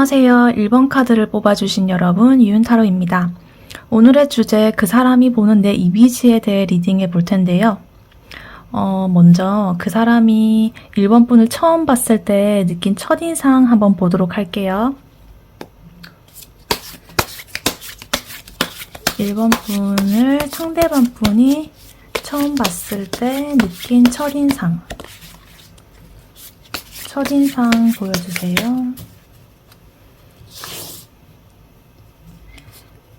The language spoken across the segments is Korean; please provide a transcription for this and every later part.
안녕하세요. 1번 카드를 뽑아주신 여러분, 유윤타로입니다. 오늘의 주제, 그 사람이 보는 내 이미지에 대해 리딩해 볼 텐데요. 먼저 그 사람이 1번 분을 처음 봤을 때 느낀 첫인상 한번 보도록 할게요. 1번 분을 상대방 분이 처음 봤을 때 느낀 첫인상. 첫인상 보여주세요.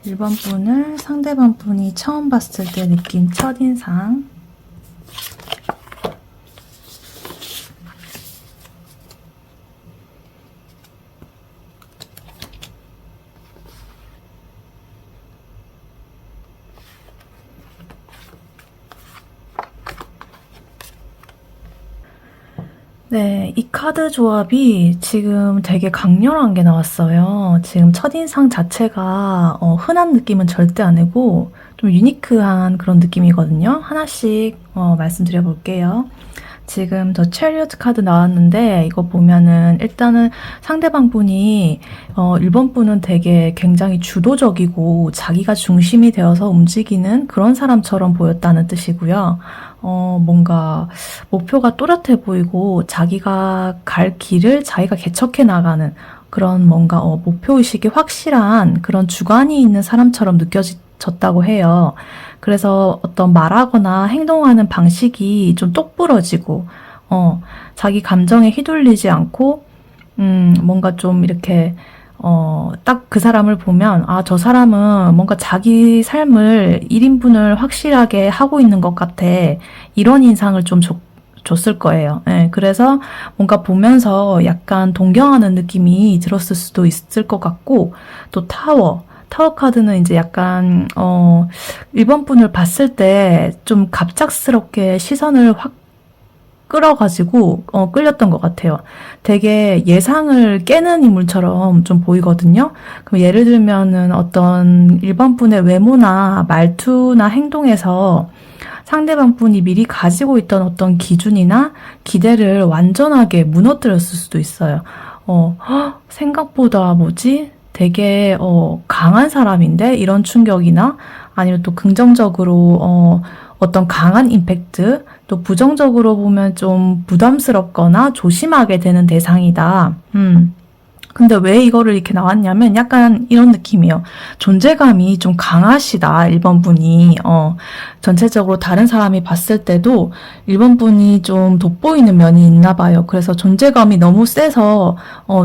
1번 분을 상대방 분이 처음 봤을 때 느낀 첫인상. 네, 이 카드 조합이 지금 되게 강렬한 게 나왔어요. 지금 첫인상 자체가 흔한 느낌은 절대 아니고 좀 유니크한 그런 느낌이거든요. 하나씩 말씀드려 볼게요. 지금 더 체리어트 카드 나왔는데 이거 보면은 일단은 상대방 분이 1번 분은 되게 굉장히 주도적이고 자기가 중심이 되어서 움직이는 그런 사람처럼 보였다는 뜻이고요. 뭔가 목표가 또렷해 보이고 자기가 갈 길을 자기가 개척해 나가는 그런 뭔가 목표의식이 확실한 그런 주관이 있는 사람처럼 느껴졌다고 해요. 그래서 어떤 말하거나 행동하는 방식이 좀 똑부러지고 자기 감정에 휘둘리지 않고 뭔가 좀 이렇게 딱 그 사람을 보면 저 사람은 뭔가 자기 삶을 1인분을 확실하게 하고 있는 것 같아. 이런 인상을 좀 줬을 거예요. 네, 그래서 뭔가 보면서 약간 동경하는 느낌이 들었을 수도 있을 것 같고, 또 타워 카드는 이제 약간 1번 분을 봤을 때 좀 갑작스럽게 시선을 확 끌어가지고 끌렸던 것 같아요. 되게 예상을 깨는 인물처럼 좀 보이거든요. 그럼 예를 들면은 어떤 1번 분의 외모나 말투나 행동에서 상대방 분이 미리 가지고 있던 어떤 기준이나 기대를 완전하게 무너뜨렸을 수도 있어요. 생각보다 뭐지? 되게 강한 사람인데 이런 충격이나 아니면 또 긍정적으로 어떤 강한 임팩트, 또 부정적으로 보면 좀 부담스럽거나 조심하게 되는 대상이다. 근데 왜 이거를 이렇게 나왔냐면 약간 이런 느낌이에요. 존재감이 좀 강하시다, 1번 분이. 전체적으로 다른 사람이 봤을 때도 1번 분이 좀 돋보이는 면이 있나 봐요. 그래서 존재감이 너무 세서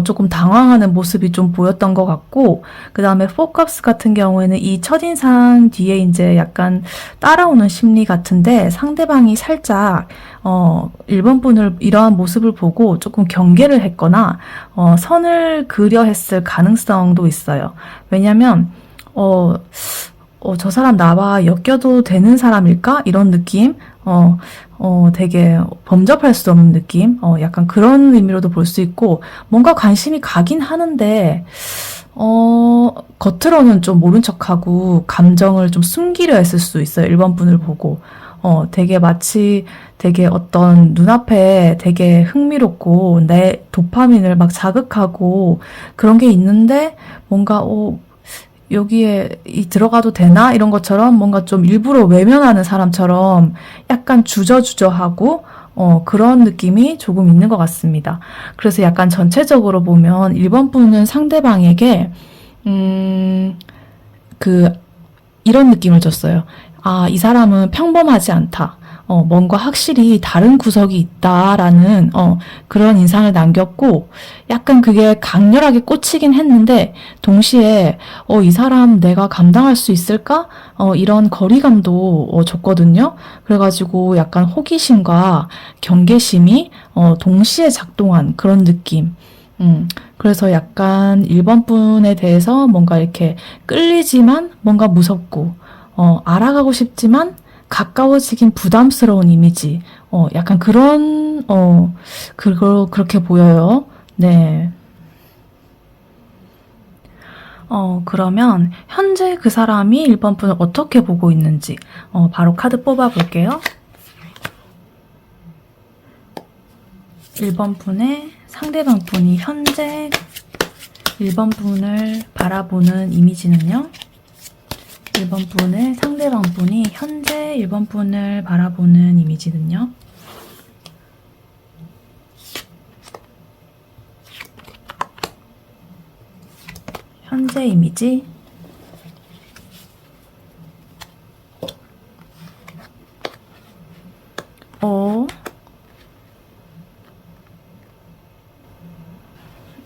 조금 당황하는 모습이 좀 보였던 것 같고, 그 다음에 포캅스 같은 경우에는 이 첫인상 뒤에 이제 약간 따라오는 심리 같은데 상대방이 살짝 1번 분을 이러한 모습을 보고 조금 경계를 했거나 선을 그려 했을 가능성도 있어요. 왜냐면 저 사람 나와 엮여도 되는 사람일까? 이런 느낌? 되게 범접할 수 없는 느낌? 약간 그런 의미로도 볼 수 있고, 뭔가 관심이 가긴 하는데, 겉으로는 좀 모른 척하고, 감정을 좀 숨기려 했을 수 있어요. 1번 분을 보고. 되게 마치 되게 어떤 눈앞에 되게 흥미롭고, 내 도파민을 막 자극하고, 그런 게 있는데, 뭔가, 여기에 들어가도 되나? 이런 것처럼 뭔가 좀 일부러 외면하는 사람처럼 약간 주저주저하고 그런 느낌이 조금 있는 것 같습니다. 그래서 약간 전체적으로 보면 1번 분은 상대방에게 이런 느낌을 줬어요. 이 사람은 평범하지 않다. 뭔가 확실히 다른 구석이 있다라는 그런 인상을 남겼고, 약간 그게 강렬하게 꽂히긴 했는데 동시에 이 사람 내가 감당할 수 있을까? 이런 거리감도 줬거든요. 그래가지고 약간 호기심과 경계심이 동시에 작동한 그런 느낌. 그래서 약간 1번 분에 대해서 뭔가 이렇게 끌리지만 뭔가 무섭고 알아가고 싶지만 가까워지긴 부담스러운 이미지. 약간 그런, 그렇게 보여요. 네. 그러면 현재 그 사람이 1번 분을 어떻게 보고 있는지, 바로 카드 뽑아볼게요. 1번 분의 상대방 분이 현재 1번 분을 바라보는 이미지는요. 1번 분의 상대방 분이 현재 1번 분을 바라보는 이미지는요. 현재 이미지,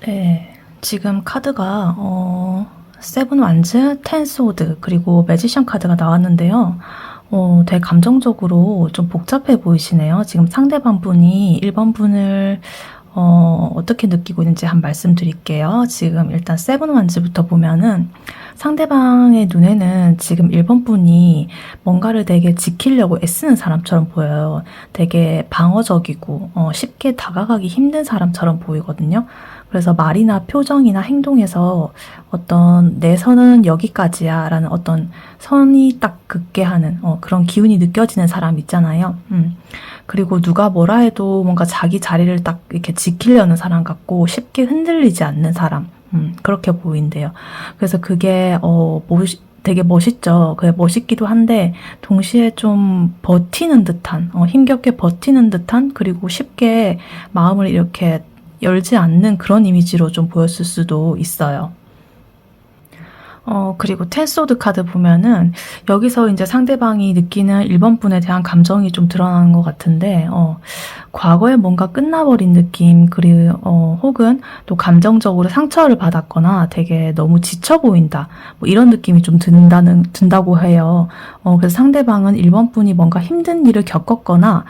네, 지금 카드가 세븐 완즈, 텐 소드, 그리고 매지션 카드가 나왔는데요. 되게 감정적으로 좀 복잡해 보이시네요. 지금 상대방 분이 1번 분을 어떻게 느끼고 있는지 한 말씀 드릴게요. 지금 일단 세븐 완즈부터 보면은 상대방의 눈에는 지금 1번 분이 뭔가를 되게 지키려고 애쓰는 사람처럼 보여요. 되게 방어적이고 쉽게 다가가기 힘든 사람처럼 보이거든요. 그래서 말이나 표정이나 행동에서 어떤 내 선은 여기까지야 라는 어떤 선이 딱 긋게 하는 그런 기운이 느껴지는 사람 있잖아요. 그리고 누가 뭐라 해도 뭔가 자기 자리를 딱 이렇게 지키려는 사람 같고 쉽게 흔들리지 않는 사람. 그렇게 보인대요. 그래서 그게 되게 멋있죠. 그게 멋있기도 한데 동시에 좀 버티는 듯한, 힘겹게 버티는 듯한, 그리고 쉽게 마음을 이렇게 열지 않는 그런 이미지로 좀 보였을 수도 있어요. 그리고 텐소드 카드 보면은 여기서 이제 상대방이 느끼는 1번 분에 대한 감정이 좀 드러나는 것 같은데, 과거에 뭔가 끝나버린 느낌, 그리고 혹은 또 감정적으로 상처를 받았거나 되게 너무 지쳐 보인다, 뭐 이런 느낌이 좀 든다고 해요. 그래서 상대방은 1번 분이 뭔가 힘든 일을 겪었거나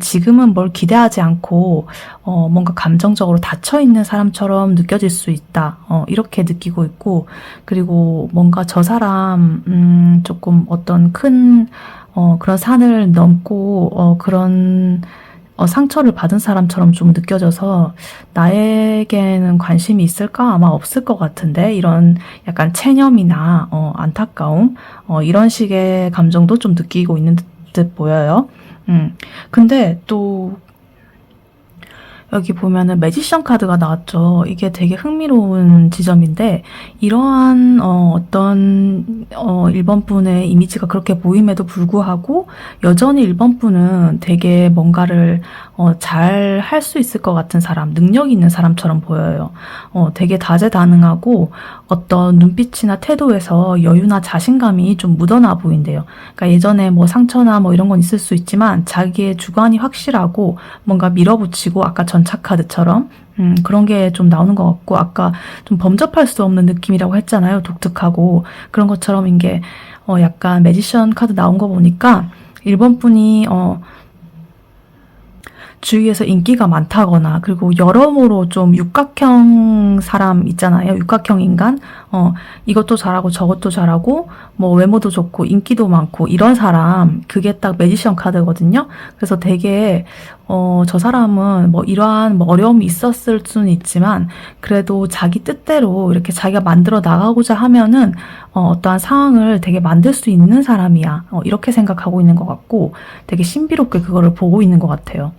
지금은 뭘 기대하지 않고 뭔가 감정적으로 닫혀있는 사람처럼 느껴질 수 있다, 이렇게 느끼고 있고, 그리고 뭔가 저 사람 조금 어떤 큰 그런 산을 넘고 그런 상처를 받은 사람처럼 좀 느껴져서 나에게는 관심이 있을까? 아마 없을 것 같은데, 이런 약간 체념이나 안타까움, 이런 식의 감정도 좀 느끼고 있는 듯 보여요. 근데 또 여기 보면은 매지션 카드가 나왔죠. 이게 되게 흥미로운 지점인데, 이러한 어떤 1번 분의 이미지가 그렇게 보임에도 불구하고 여전히 1번 분은 되게 뭔가를 잘 할 수 있을 것 같은 사람, 능력 있는 사람처럼 보여요. 되게 다재다능하고 어떤 눈빛이나 태도에서 여유나 자신감이 좀 묻어나 보인대요. 그러니까 예전에 뭐 상처나 뭐 이런 건 있을 수 있지만 자기의 주관이 확실하고 뭔가 밀어붙이고, 아까 전차 카드처럼 그런 게 좀 나오는 것 같고, 아까 좀 범접할 수 없는 느낌이라고 했잖아요. 독특하고 그런 것처럼 이게 약간 매지션 카드 나온 거 보니까 1번 분이 주위에서 인기가 많다거나, 그리고 여러모로 좀 육각형 사람 있잖아요. 육각형 인간. 이것도 잘하고 저것도 잘하고 뭐 외모도 좋고 인기도 많고 이런 사람, 그게 딱 매지션 카드거든요. 그래서 되게 저 사람은 뭐 이러한 뭐 어려움이 있었을 수는 있지만 그래도 자기 뜻대로 이렇게 자기가 만들어 나가고자 하면은 어떠한 상황을 되게 만들 수 있는 사람이야. 이렇게 생각하고 있는 것 같고 되게 신비롭게 그거를 보고 있는 것 같아요.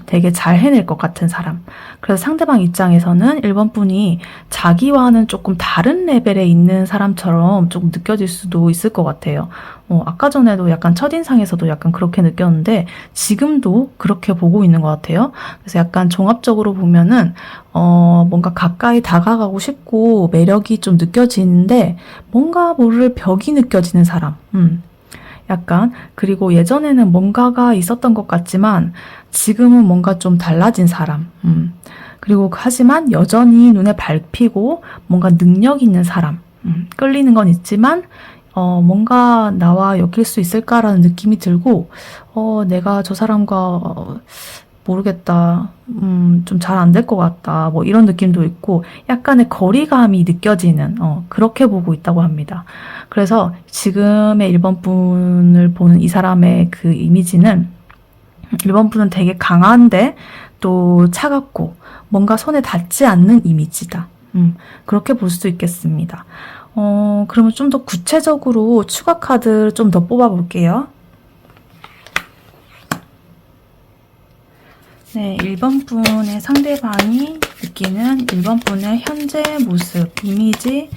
되게 잘 해낼 것 같은 사람. 그래서 상대방 입장에서는 1번 분이 자기와는 조금 다른 레벨에 있는 사람처럼 조금 느껴질 수도 있을 것 같아요. 아까 전에도 약간 첫인상에서도 약간 그렇게 느꼈는데 지금도 그렇게 보고 있는 것 같아요. 그래서 약간 종합적으로 보면은 뭔가 가까이 다가가고 싶고 매력이 좀 느껴지는데 뭔가 모를 벽이 느껴지는 사람. 약간, 그리고 예전에는 뭔가가 있었던 것 같지만 지금은 뭔가 좀 달라진 사람. 그리고 하지만 여전히 눈에 밟히고 뭔가 능력 있는 사람. 끌리는 건 있지만 뭔가 나와 엮일 수 있을까라는 느낌이 들고, 내가 저 사람과 모르겠다, 좀 잘 안 될 것 같다, 뭐 이런 느낌도 있고 약간의 거리감이 느껴지는 그렇게 보고 있다고 합니다. 그래서 지금의 1번 분을 보는 이 사람의 그 이미지는 1번 분은 되게 강한데 또 차갑고 뭔가 손에 닿지 않는 이미지다. 그렇게 볼 수 있겠습니다. 그러면 좀 더 구체적으로 추가 카드 좀 더 뽑아 볼게요. 네, 1번 분의 상대방이 느끼는 1번 분의 현재 모습, 이미지,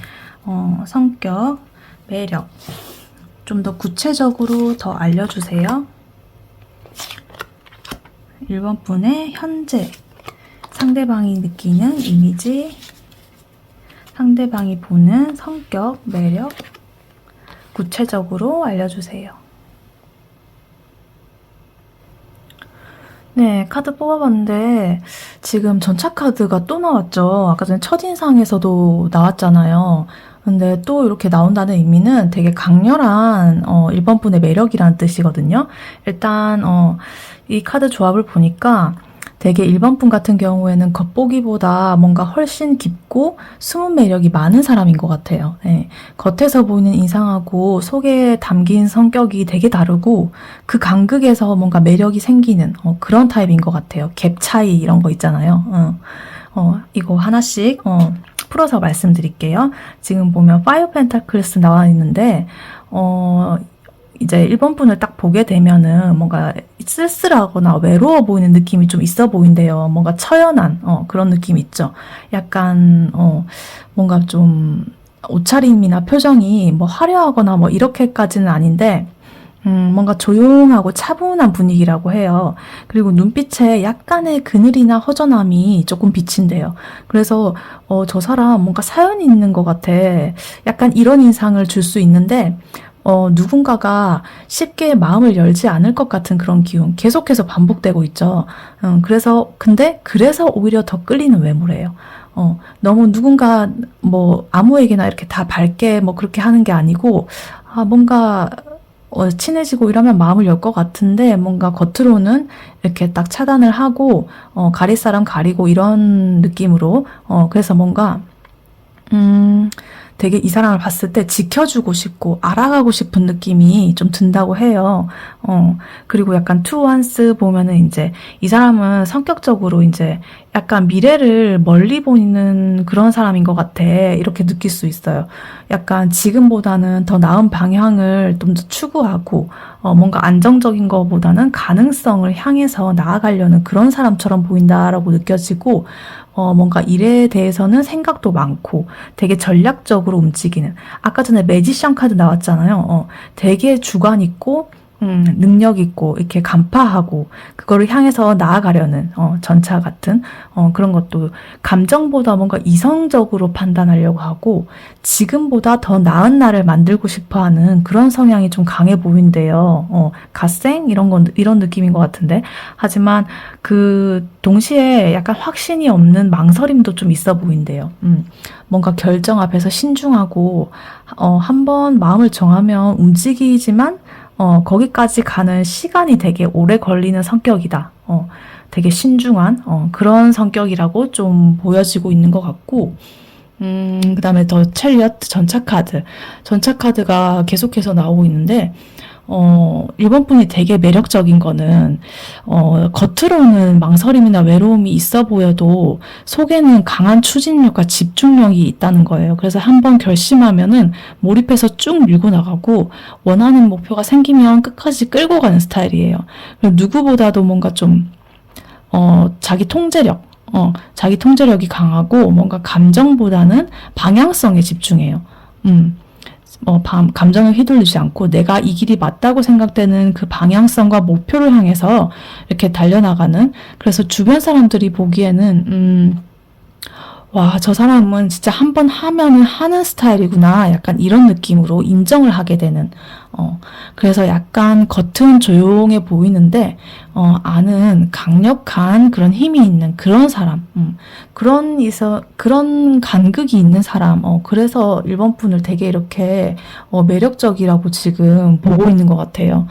성격, 매력. 좀 더 구체적으로 더 알려주세요. 1번 분의 현재, 상대방이 느끼는 이미지, 상대방이 보는 성격, 매력, 구체적으로 알려주세요. 네, 카드 뽑아봤는데 지금 전차 카드가 또 나왔죠. 아까 전에 첫인상에서도 나왔잖아요. 근데 또 이렇게 나온다는 의미는 되게 강렬한 1번 분의 매력이라는 뜻이거든요. 일단 이 카드 조합을 보니까 되게 1번 분 같은 경우에는 겉보기보다 뭔가 훨씬 깊고 숨은 매력이 많은 사람인 것 같아요. 네. 겉에서 보이는 인상하고 속에 담긴 성격이 되게 다르고 그 간극에서 뭔가 매력이 생기는 그런 타입인 것 같아요. 갭 차이 이런 거 있잖아요. 이거 하나씩 풀어서 말씀드릴게요. 지금 보면 5 펜타클스 나와 있는데 이제 1번 분을 딱 보게 되면은 뭔가 쓸쓸하거나 외로워 보이는 느낌이 좀 있어 보인대요. 뭔가 처연한 그런 느낌 있죠. 약간 뭔가 좀 옷차림이나 표정이 뭐 화려하거나 뭐 이렇게까지는 아닌데 뭔가 조용하고 차분한 분위기라고 해요. 그리고 눈빛에 약간의 그늘이나 허전함이 조금 비친대요. 그래서 저 사람 뭔가 사연이 있는 것 같아. 약간 이런 인상을 줄 수 있는데 누군가가 쉽게 마음을 열지 않을 것 같은 그런 기운 계속해서 반복되고 있죠. 그래서 오히려 더 끌리는 외모래요. 너무 누군가 뭐 아무에게나 이렇게 다 밝게 뭐 그렇게 하는 게 아니고 뭔가 친해지고 이러면 마음을 열 것 같은데 뭔가 겉으로는 이렇게 딱 차단을 하고 가릴 사람 가리고 이런 느낌으로 그래서 뭔가 되게 이 사람을 봤을 때 지켜주고 싶고 알아가고 싶은 느낌이 좀 든다고 해요. 그리고 약간 투원스 보면은 이제 이 사람은 성격적으로 이제 약간 미래를 멀리 보이는 그런 사람인 것 같아. 이렇게 느낄 수 있어요. 약간 지금보다는 더 나은 방향을 좀 더 추구하고 뭔가 안정적인 것보다는 가능성을 향해서 나아가려는 그런 사람처럼 보인다라고 느껴지고 뭔가 일에 대해서는 생각도 많고 되게 전략적으로 움직이는 아까 전에 매지션 카드 나왔잖아요. 되게 주관 있고 능력 있고 이렇게 간파하고 그거를 향해서 나아가려는 전차 같은 그런 것도 감정보다 뭔가 이성적으로 판단하려고 하고 지금보다 더 나은 나를 만들고 싶어하는 그런 성향이 좀 강해 보인대요. 갓생 이런 느낌인 것 같은데 하지만 그 동시에 약간 확신이 없는 망설임도 좀 있어 보인대요. 뭔가 결정 앞에서 신중하고 한번 마음을 정하면 움직이지만 거기까지 가는 시간이 되게 오래 걸리는 성격이다. 되게 신중한 그런 성격이라고 좀 보여지고 있는 것 같고 그 다음에 더 첼리엇 전차 카드가 계속해서 나오고 있는데 1번 분이 되게 매력적인 거는 겉으로는 망설임이나 외로움이 있어 보여도 속에는 강한 추진력과 집중력이 있다는 거예요. 그래서 한번 결심하면은 몰입해서 쭉 밀고 나가고 원하는 목표가 생기면 끝까지 끌고 가는 스타일이에요. 누구보다도 뭔가 좀 자기 통제력이 강하고 뭔가 감정보다는 방향성에 집중해요. 감정을 휘둘리지 않고 내가 이 길이 맞다고 생각되는 그 방향성과 목표를 향해서 이렇게 달려나가는 그래서 주변 사람들이 보기에는 와, 저 사람은 진짜 한 번 하면은 하는 스타일이구나. 약간 이런 느낌으로 인정을 하게 되는, 그래서 약간 겉은 조용해 보이는데, 안은 강력한 그런 힘이 있는 그런 사람, 그런 간극이 있는 사람, 그래서 1번 분을 되게 이렇게, 매력적이라고 지금 보고 있는 것 같아요.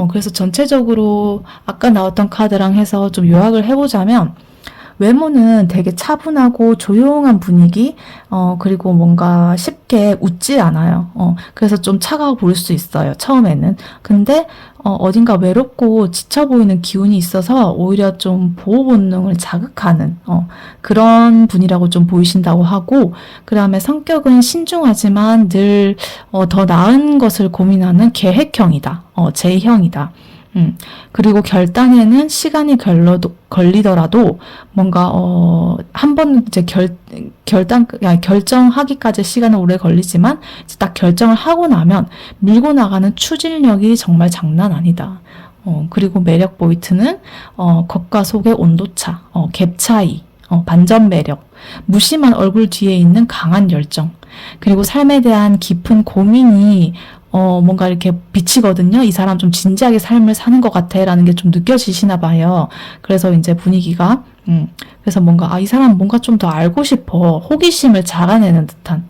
그래서 전체적으로 아까 나왔던 카드랑 해서 좀 요약을 해보자면, 외모는 되게 차분하고 조용한 분위기, 그리고 뭔가 쉽게 웃지 않아요. 그래서 좀 차가워 보일 수 있어요, 처음에는. 근데, 어딘가 외롭고 지쳐 보이는 기운이 있어서 오히려 좀 보호 본능을 자극하는, 그런 분이라고 좀 보이신다고 하고, 그 다음에 성격은 신중하지만 늘, 더 나은 것을 고민하는 계획형이다. J형이다. 그리고 결단에는 시간이 걸리더라도 뭔가 한 번 이제 결정하기까지 시간은 오래 걸리지만 이제 딱 결정을 하고 나면 밀고 나가는 추진력이 정말 장난 아니다. 그리고 매력 포인트는 겉과 속의 온도차, 갭 차이, 반전 매력, 무심한 얼굴 뒤에 있는 강한 열정, 그리고 삶에 대한 깊은 고민이 뭔가 이렇게 비치거든요. 이 사람 좀 진지하게 삶을 사는 것 같아 라는 게 좀 느껴지시나 봐요. 그래서 이제 분위기가 그래서 뭔가 이 사람 뭔가 좀 더 알고 싶어, 호기심을 자아내는 듯한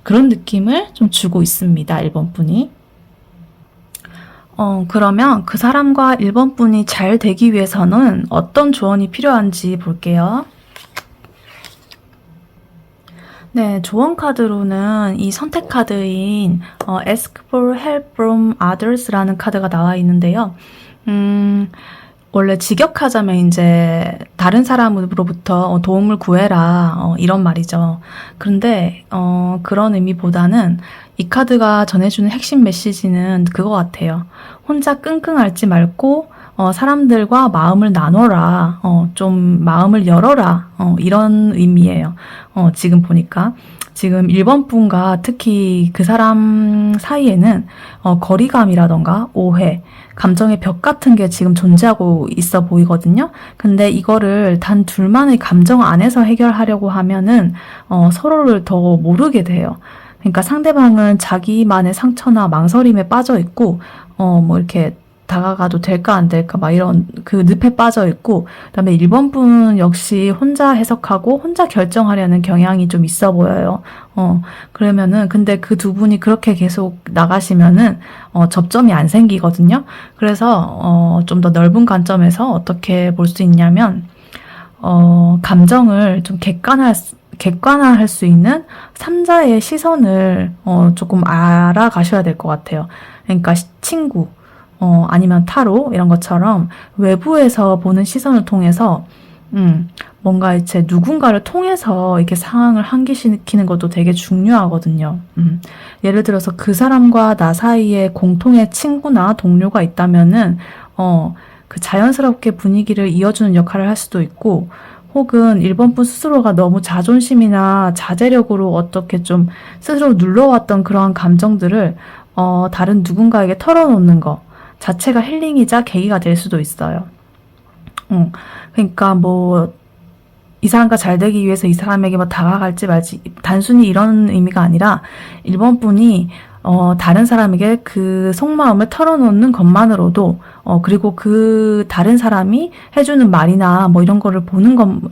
그런 느낌을 좀 주고 있습니다. 1번 분이. 그러면 그 사람과 1번 분이 잘 되기 위해서는 어떤 조언이 필요한지 볼게요. 네, 조언 카드로는 이 선택 카드인 Ask for help from others라는 카드가 나와 있는데요. 원래 직역하자면 이제 다른 사람으로부터 도움을 구해라 이런 말이죠. 그런데 그런 의미보다는 이 카드가 전해주는 핵심 메시지는 그거 같아요. 혼자 끙끙 앓지 말고 사람들과 마음을 나눠라, 좀 마음을 열어라, 이런 의미예요. 지금 보니까. 지금 1번 분과 특히 그 사람 사이에는 거리감이라던가 오해, 감정의 벽 같은 게 지금 존재하고 있어 보이거든요. 근데 이거를 단 둘만의 감정 안에서 해결하려고 하면은 서로를 더 모르게 돼요. 그러니까 상대방은 자기만의 상처나 망설임에 빠져 있고 뭐 이렇게 다가가도 될까 안 될까 막 이런 그 늪에 빠져 있고, 그다음에 1번 분 역시 혼자 해석하고 혼자 결정하려는 경향이 좀 있어 보여요. 그러면은 근데 그 두 분이 그렇게 계속 나가시면은 접점이 안 생기거든요. 그래서 좀 더 넓은 관점에서 어떻게 볼 수 있냐면 감정을 좀 객관화할 수 있는 3자의 시선을 조금 알아가셔야 될 것 같아요. 그러니까 친구, 아니면 타로 이런 것처럼 외부에서 보는 시선을 통해서 뭔가 이제 누군가를 통해서 이렇게 상황을 환기시키는 것도 되게 중요하거든요. 예를 들어서 그 사람과 나 사이에 공통의 친구나 동료가 있다면은 그 자연스럽게 분위기를 이어주는 역할을 할 수도 있고, 혹은 1번 분 스스로가 너무 자존심이나 자제력으로 어떻게 좀 스스로 눌러왔던 그러한 감정들을 다른 누군가에게 털어놓는 거 자체가 힐링이자 계기가 될 수도 있어요. 그러니까 뭐 이 사람과 잘 되기 위해서 이 사람에게 뭐 다가갈지 말지 단순히 이런 의미가 아니라 1번 분이 다른 사람에게 그 속마음을 털어놓는 것만으로도 그리고 그 다른 사람이 해주는 말이나 뭐 이런 거를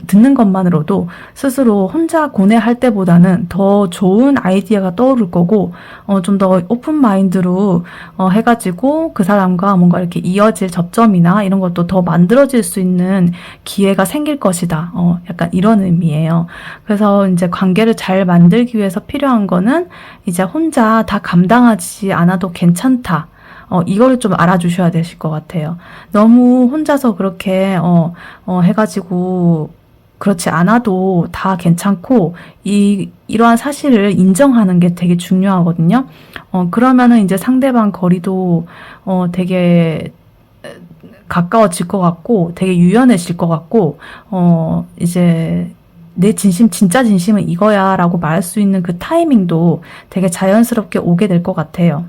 듣는 것만으로도 스스로 혼자 고뇌할 때보다는 더 좋은 아이디어가 떠오를 거고, 좀 더 오픈 마인드로 해가지고 그 사람과 뭔가 이렇게 이어질 접점이나 이런 것도 더 만들어질 수 있는 기회가 생길 것이다. 약간 이런 의미예요. 그래서 이제 관계를 잘 만들기 위해서 필요한 거는 이제 혼자 다 감당하지 않아도 괜찮다. 이거를 좀 알아주셔야 되실 것 같아요. 너무 혼자서 그렇게, 해가지고, 그렇지 않아도 다 괜찮고, 이러한 사실을 인정하는 게 되게 중요하거든요. 그러면은 이제 상대방 거리도, 되게, 가까워질 것 같고, 되게 유연해질 것 같고, 이제, 내 진짜 진심은 이거야 라고 말할 수 있는 그 타이밍도 되게 자연스럽게 오게 될 것 같아요.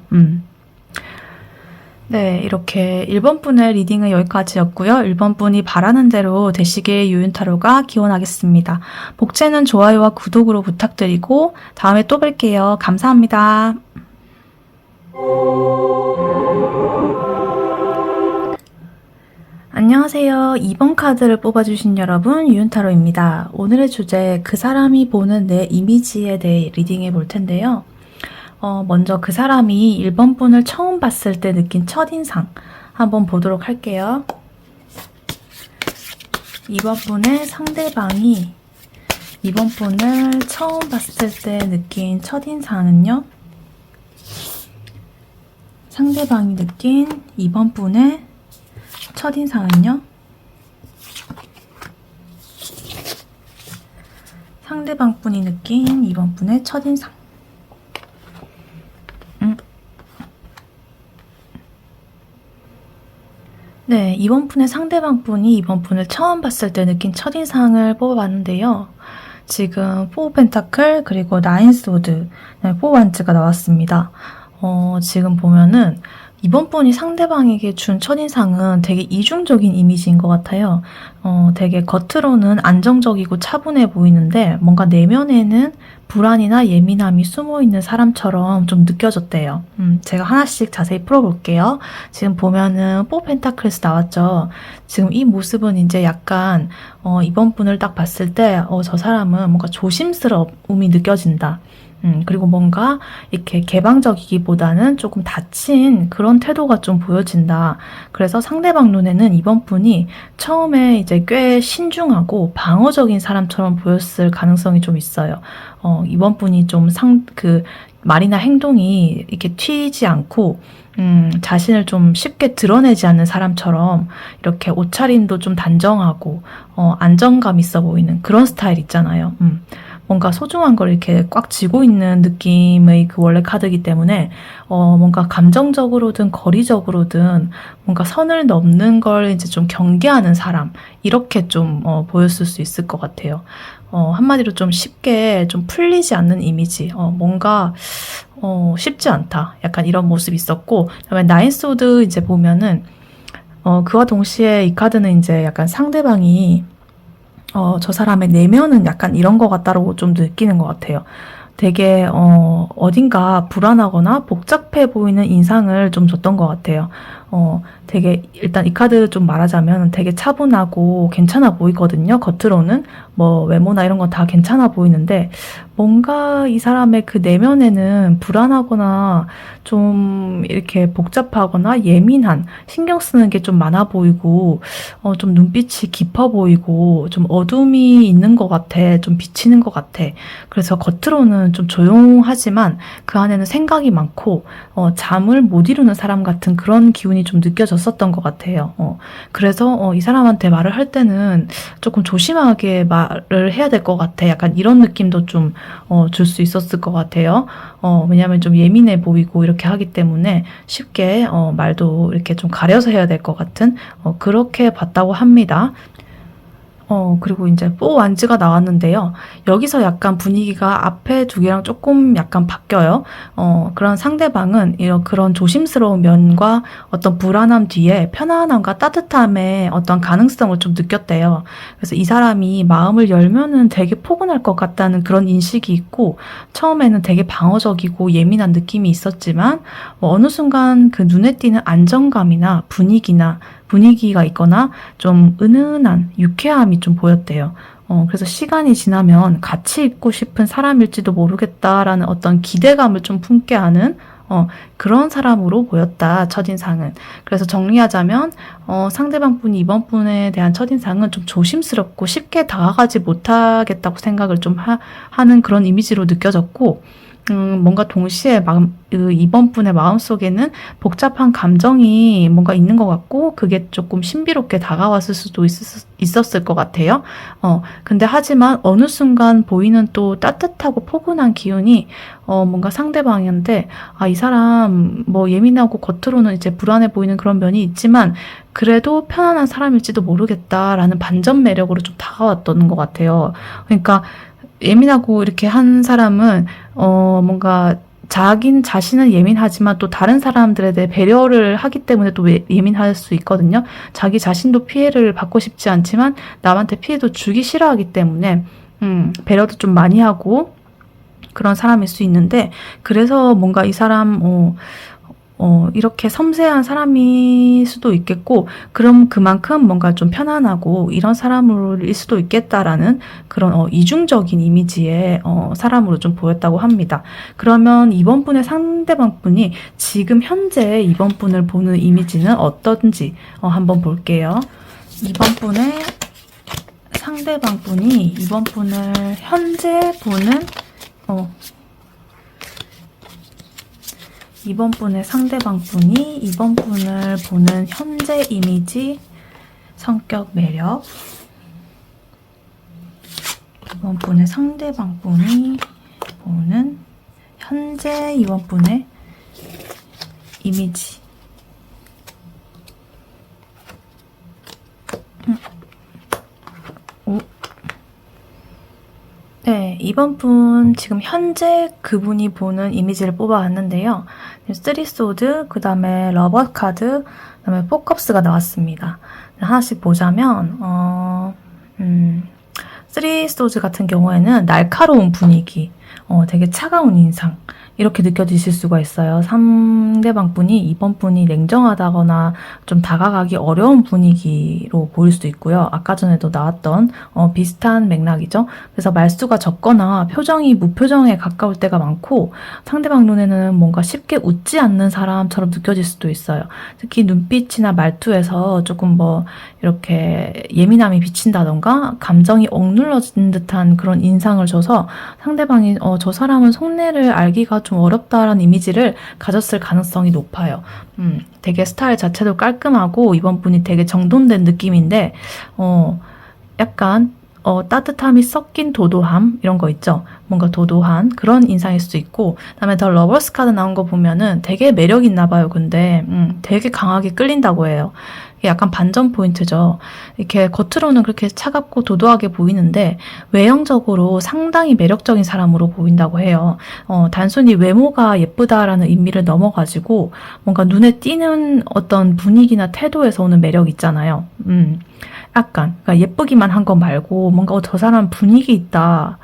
네, 이렇게 1번 분의 리딩은 여기까지였고요. 1번 분이 바라는 대로 되시길 유윤타로가 기원하겠습니다. 복채는 좋아요와 구독으로 부탁드리고 다음에 또 뵐게요. 감사합니다. 안녕하세요. 2번 카드를 뽑아주신 여러분, 유윤타로입니다. 오늘의 주제, 그 사람이 보는 내 이미지에 대해 리딩해 볼 텐데요. 먼저 그 사람이 1번 분을 처음 봤을 때 느낀 첫인상 한번 보도록 할게요. 2번 분의 상대방이 2번 분을 처음 봤을 때 느낀 첫인상은요. 상대방이 느낀 2번 분의 첫인상은요. 상대방 분이 느낀 2번 분의 첫인상. 네, 이번 분의 상대방 분이 이번 분을 처음 봤을 때 느낀 첫인상을 뽑아봤는데요. 지금 4 펜타클 그리고 9 소드, 4 완즈가 나왔습니다. 지금 보면은 이번 분이 상대방에게 준 첫인상은 되게 이중적인 이미지인 것 같아요. 되게 겉으로는 안정적이고 차분해 보이는데 뭔가 내면에는 불안이나 예민함이 숨어있는 사람처럼 좀 느껴졌대요. 제가 하나씩 자세히 풀어볼게요. 지금 보면은 4 펜타클스 나왔죠. 지금 이 모습은 이제 약간 이번 분을 딱 봤을 때 저 사람은 뭔가 조심스러움이 느껴진다. 그리고 뭔가 이렇게 개방적이기보다는 조금 닫힌 그런 태도가 좀 보여진다. 그래서 상대방 눈에는 이번 분이 처음에 이제 꽤 신중하고 방어적인 사람처럼 보였을 가능성이 좀 있어요. 이번 분이 좀 말이나 행동이 이렇게 튀지 않고, 자신을 좀 쉽게 드러내지 않는 사람처럼 이렇게 옷차림도 좀 단정하고, 안정감 있어 보이는 그런 스타일 있잖아요. 뭔가 소중한 걸 이렇게 꽉 쥐고 있는 느낌의 그 원래 카드이기 때문에 뭔가 감정적으로든 거리적으로든 뭔가 선을 넘는 걸 이제 좀 경계하는 사람 이렇게 좀 보였을 수 있을 것 같아요. 한마디로 좀 쉽게 좀 풀리지 않는 이미지, 뭔가 쉽지 않다. 약간 이런 모습이 있었고, 그다음에 나인 소드 이제 보면은 그와 동시에 이 카드는 이제 약간 상대방이 저 사람의 내면은 약간 이런 것 같다라고 좀 느끼는 것 같아요. 되게 어딘가 불안하거나 복잡해 보이는 인상을 좀 줬던 것 같아요. 되게 일단 이 카드 좀 말하자면 되게 차분하고 괜찮아 보이거든요. 겉으로는 뭐 외모나 이런 건 다 괜찮아 보이는데 뭔가 이 사람의 그 내면에는 불안하거나 좀 이렇게 복잡하거나 예민한 신경 쓰는 게 좀 많아 보이고 좀 눈빛이 깊어 보이고 좀 어둠이 있는 것 같아. 좀 비치는 것 같아. 그래서 겉으로는 좀 조용하지만 그 안에는 생각이 많고 잠을 못 이루는 사람 같은 그런 기운이 좀 느껴졌었던 것 같아요. 그래서 이 사람한테 말을 할 때는 조금 조심하게 말을 해야 될 것 같아. 약간 이런 느낌도 좀 줄 수 있었을 것 같아요. 왜냐하면 좀 예민해 보이고 이렇게 하기 때문에 쉽게 말도 이렇게 좀 가려서 해야 될 것 같은 그렇게 봤다고 합니다. 그리고 이제 4 완즈가 나왔는데요. 여기서 약간 분위기가 앞에 두 개랑 조금 약간 바뀌어요. 그런 상대방은 그런 조심스러운 면과 어떤 불안함 뒤에 편안함과 따뜻함의 어떤 가능성을 좀 느꼈대요. 그래서 이 사람이 마음을 열면은 되게 포근할 것 같다는 그런 인식이 있고, 처음에는 되게 방어적이고 예민한 느낌이 있었지만, 어느 순간 그 눈에 띄는 안정감이나 분위기가 있거나 좀 은은한 유쾌함이 좀 보였대요. 그래서 시간이 지나면 같이 있고 싶은 사람일지도 모르겠다라는 어떤 기대감을 좀 품게 하는 그런 사람으로 보였다, 첫인상은. 그래서 정리하자면 상대방 분이 이번 분에 대한 첫인상은 좀 조심스럽고 쉽게 다가가지 못하겠다고 생각을 좀 하는 그런 이미지로 느껴졌고, 뭔가 동시에 이번 분의 마음속에는 복잡한 감정이 뭔가 있는 것 같고, 그게 조금 신비롭게 다가왔을 수도 있었을 것 같아요. 근데 하지만 어느 순간 보이는 또 따뜻하고 포근한 기운이, 뭔가 상대방한테, 이 사람 뭐 예민하고 겉으로는 이제 불안해 보이는 그런 면이 있지만, 그래도 편안한 사람일지도 모르겠다라는 반전 매력으로 좀 다가왔던 것 같아요. 그러니까, 예민하고 이렇게 한 사람은 뭔가 자신은 예민하지만 또 다른 사람들에 대해 배려를 하기 때문에 또 예민할 수 있거든요. 자기 자신도 피해를 받고 싶지 않지만 남한테 피해도 주기 싫어하기 때문에 배려도 좀 많이 하고 그런 사람일 수 있는데, 그래서 뭔가 이 사람 이렇게 섬세한 사람일 수도 있겠고, 그럼 그만큼 뭔가 좀 편안하고 이런 사람일 수도 있겠다라는 그런 이중적인 이미지의 사람으로 좀 보였다고 합니다. 그러면 이번 분의 상대방 분이 지금 현재 이번 분을 보는 이미지는 어떤지 한번 볼게요. 이번 분의 상대방 분이 이번 분을 현재 보는 이번 분의 상대방 분이 이번 분을 보는 현재 이미지, 성격, 매력. 이번 분의 상대방 분이 보는 현재 이번 분의 이미지. 이번 분 지금 현재 그분이 보는 이미지를 뽑아왔는데요. 3소드, 그 다음에 러버 카드, 그 다음에 4컵스가 나왔습니다. 하나씩 보자면 3소드 같은 경우에는 날카로운 분위기, 되게 차가운 인상, 이렇게 느껴지실 수가 있어요. 상대방 분이, 이번 분이 냉정하다거나 좀 다가가기 어려운 분위기로 보일 수도 있고요. 아까 전에도 나왔던 비슷한 맥락이죠. 그래서 말수가 적거나 표정이 무표정에 가까울 때가 많고, 상대방 눈에는 뭔가 쉽게 웃지 않는 사람처럼 느껴질 수도 있어요. 특히 눈빛이나 말투에서 조금 이렇게 예민함이 비친다던가 감정이 억눌러진 듯한 그런 인상을 줘서 상대방이 저 사람은 속내를 알기가 좀 어렵다라는 이미지를 가졌을 가능성이 높아요. 되게 스타일 자체도 깔끔하고 이번 분이 되게 정돈된 느낌인데 약간 따뜻함이 섞인 도도함 이런 거 있죠. 뭔가 도도한 그런 인상일 수도 있고, 그다음에 더 러버스 카드 나온 거 보면은 되게 매력 있나 봐요. 근데 되게 강하게 끌린다고 해요. 약간 반전 포인트죠. 이렇게 겉으로는 그렇게 차갑고 도도하게 보이는데 외형적으로 상당히 매력적인 사람으로 보인다고 해요. 단순히 외모가 예쁘다라는 의미를 넘어가지고 뭔가 눈에 띄는 어떤 분위기나 태도에서 오는 매력 있잖아요. 약간 그러니까 예쁘기만 한 거 말고 뭔가 저 사람 분위기 있다.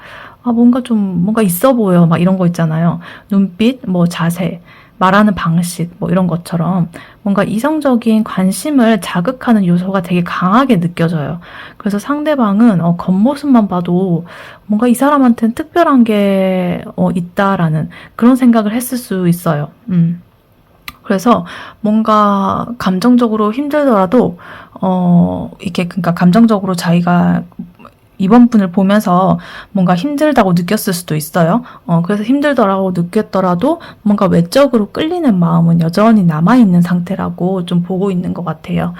뭔가 있어 보여. 막 이런 거 있잖아요. 눈빛, 자세, 말하는 방식, 이런 것처럼 뭔가 이성적인 관심을 자극하는 요소가 되게 강하게 느껴져요. 그래서 상대방은 겉모습만 봐도 뭔가 이 사람한테는 특별한 게 있다라는 그런 생각을 했을 수 있어요. 그래서 뭔가 감정적으로 힘들더라도 그러니까 감정적으로 자기가 이번 분을 보면서 뭔가 힘들다고 느꼈을 수도 있어요. 그래서 힘들더라고 느꼈더라도 뭔가 외적으로 끌리는 마음은 여전히 남아있는 상태라고 좀 보고 있는 것 같아요.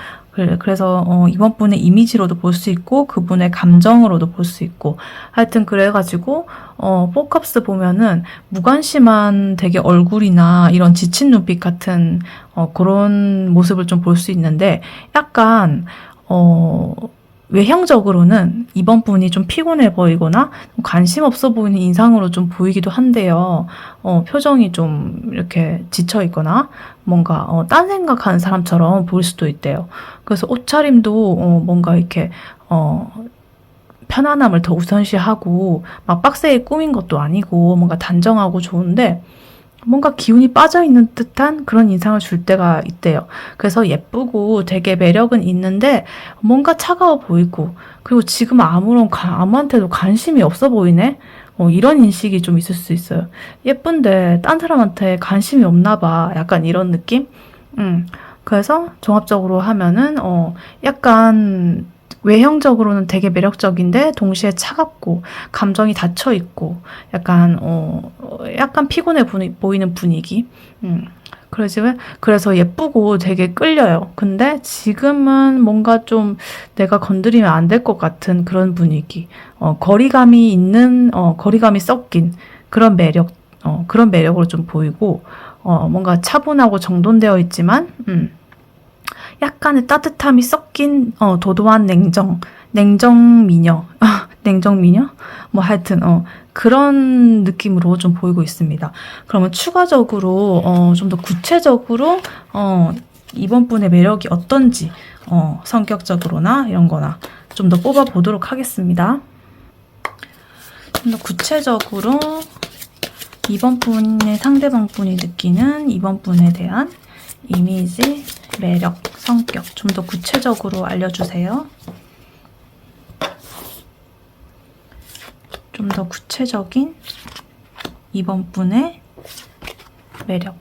그래서 이번 분의 이미지로도 볼 수 있고 그분의 감정으로도 볼 수 있고 하여튼 그래가지고 4컵스 보면은 무관심한 되게 얼굴이나 이런 지친 눈빛 같은 그런 모습을 좀 볼 수 있는데 약간 외형적으로는 이번 분이 좀 피곤해 보이거나 관심 없어 보이는 인상으로 좀 보이기도 한데요. 표정이 좀 이렇게 지쳐 있거나 뭔가 딴 생각하는 사람처럼 보일 수도 있대요. 그래서 옷차림도 뭔가 이렇게 편안함을 더 우선시하고 막 빡세게 꾸민 것도 아니고 뭔가 단정하고 좋은데 뭔가 기운이 빠져있는 듯한 그런 인상을 줄 때가 있대요. 그래서 예쁘고 되게 매력은 있는데 뭔가 차가워 보이고 그리고 지금 아무한테도 관심이 없어 보이네? 이런 인식이 좀 있을 수 있어요. 예쁜데 딴 사람한테 관심이 없나 봐. 약간 이런 느낌? 그래서 종합적으로 하면은 약간 외형적으로는 되게 매력적인데 동시에 차갑고 감정이 닫혀 있고 약간 피곤해 보이는 분위기. 그래서 예쁘고 되게 끌려요. 근데 지금은 뭔가 좀 내가 건드리면 안 될 것 같은 그런 분위기. 거리감이 섞인 그런 그런 매력으로 좀 보이고 뭔가 차분하고 정돈되어 있지만 약간의 따뜻함이 섞인 도도한 냉정미녀 냉정미녀? 하여튼 그런 느낌으로 좀 보이고 있습니다. 그러면 추가적으로 좀 더 구체적으로 이번 분의 매력이 어떤지 성격적으로나 이런 거나 좀 더 뽑아 보도록 하겠습니다. 좀 더 구체적으로 이번 분의 상대방 분이 느끼는 이번 분에 대한 이미지, 매력, 성격 좀 더 구체적으로 알려주세요. 좀 더 구체적인 이번 분의 매력.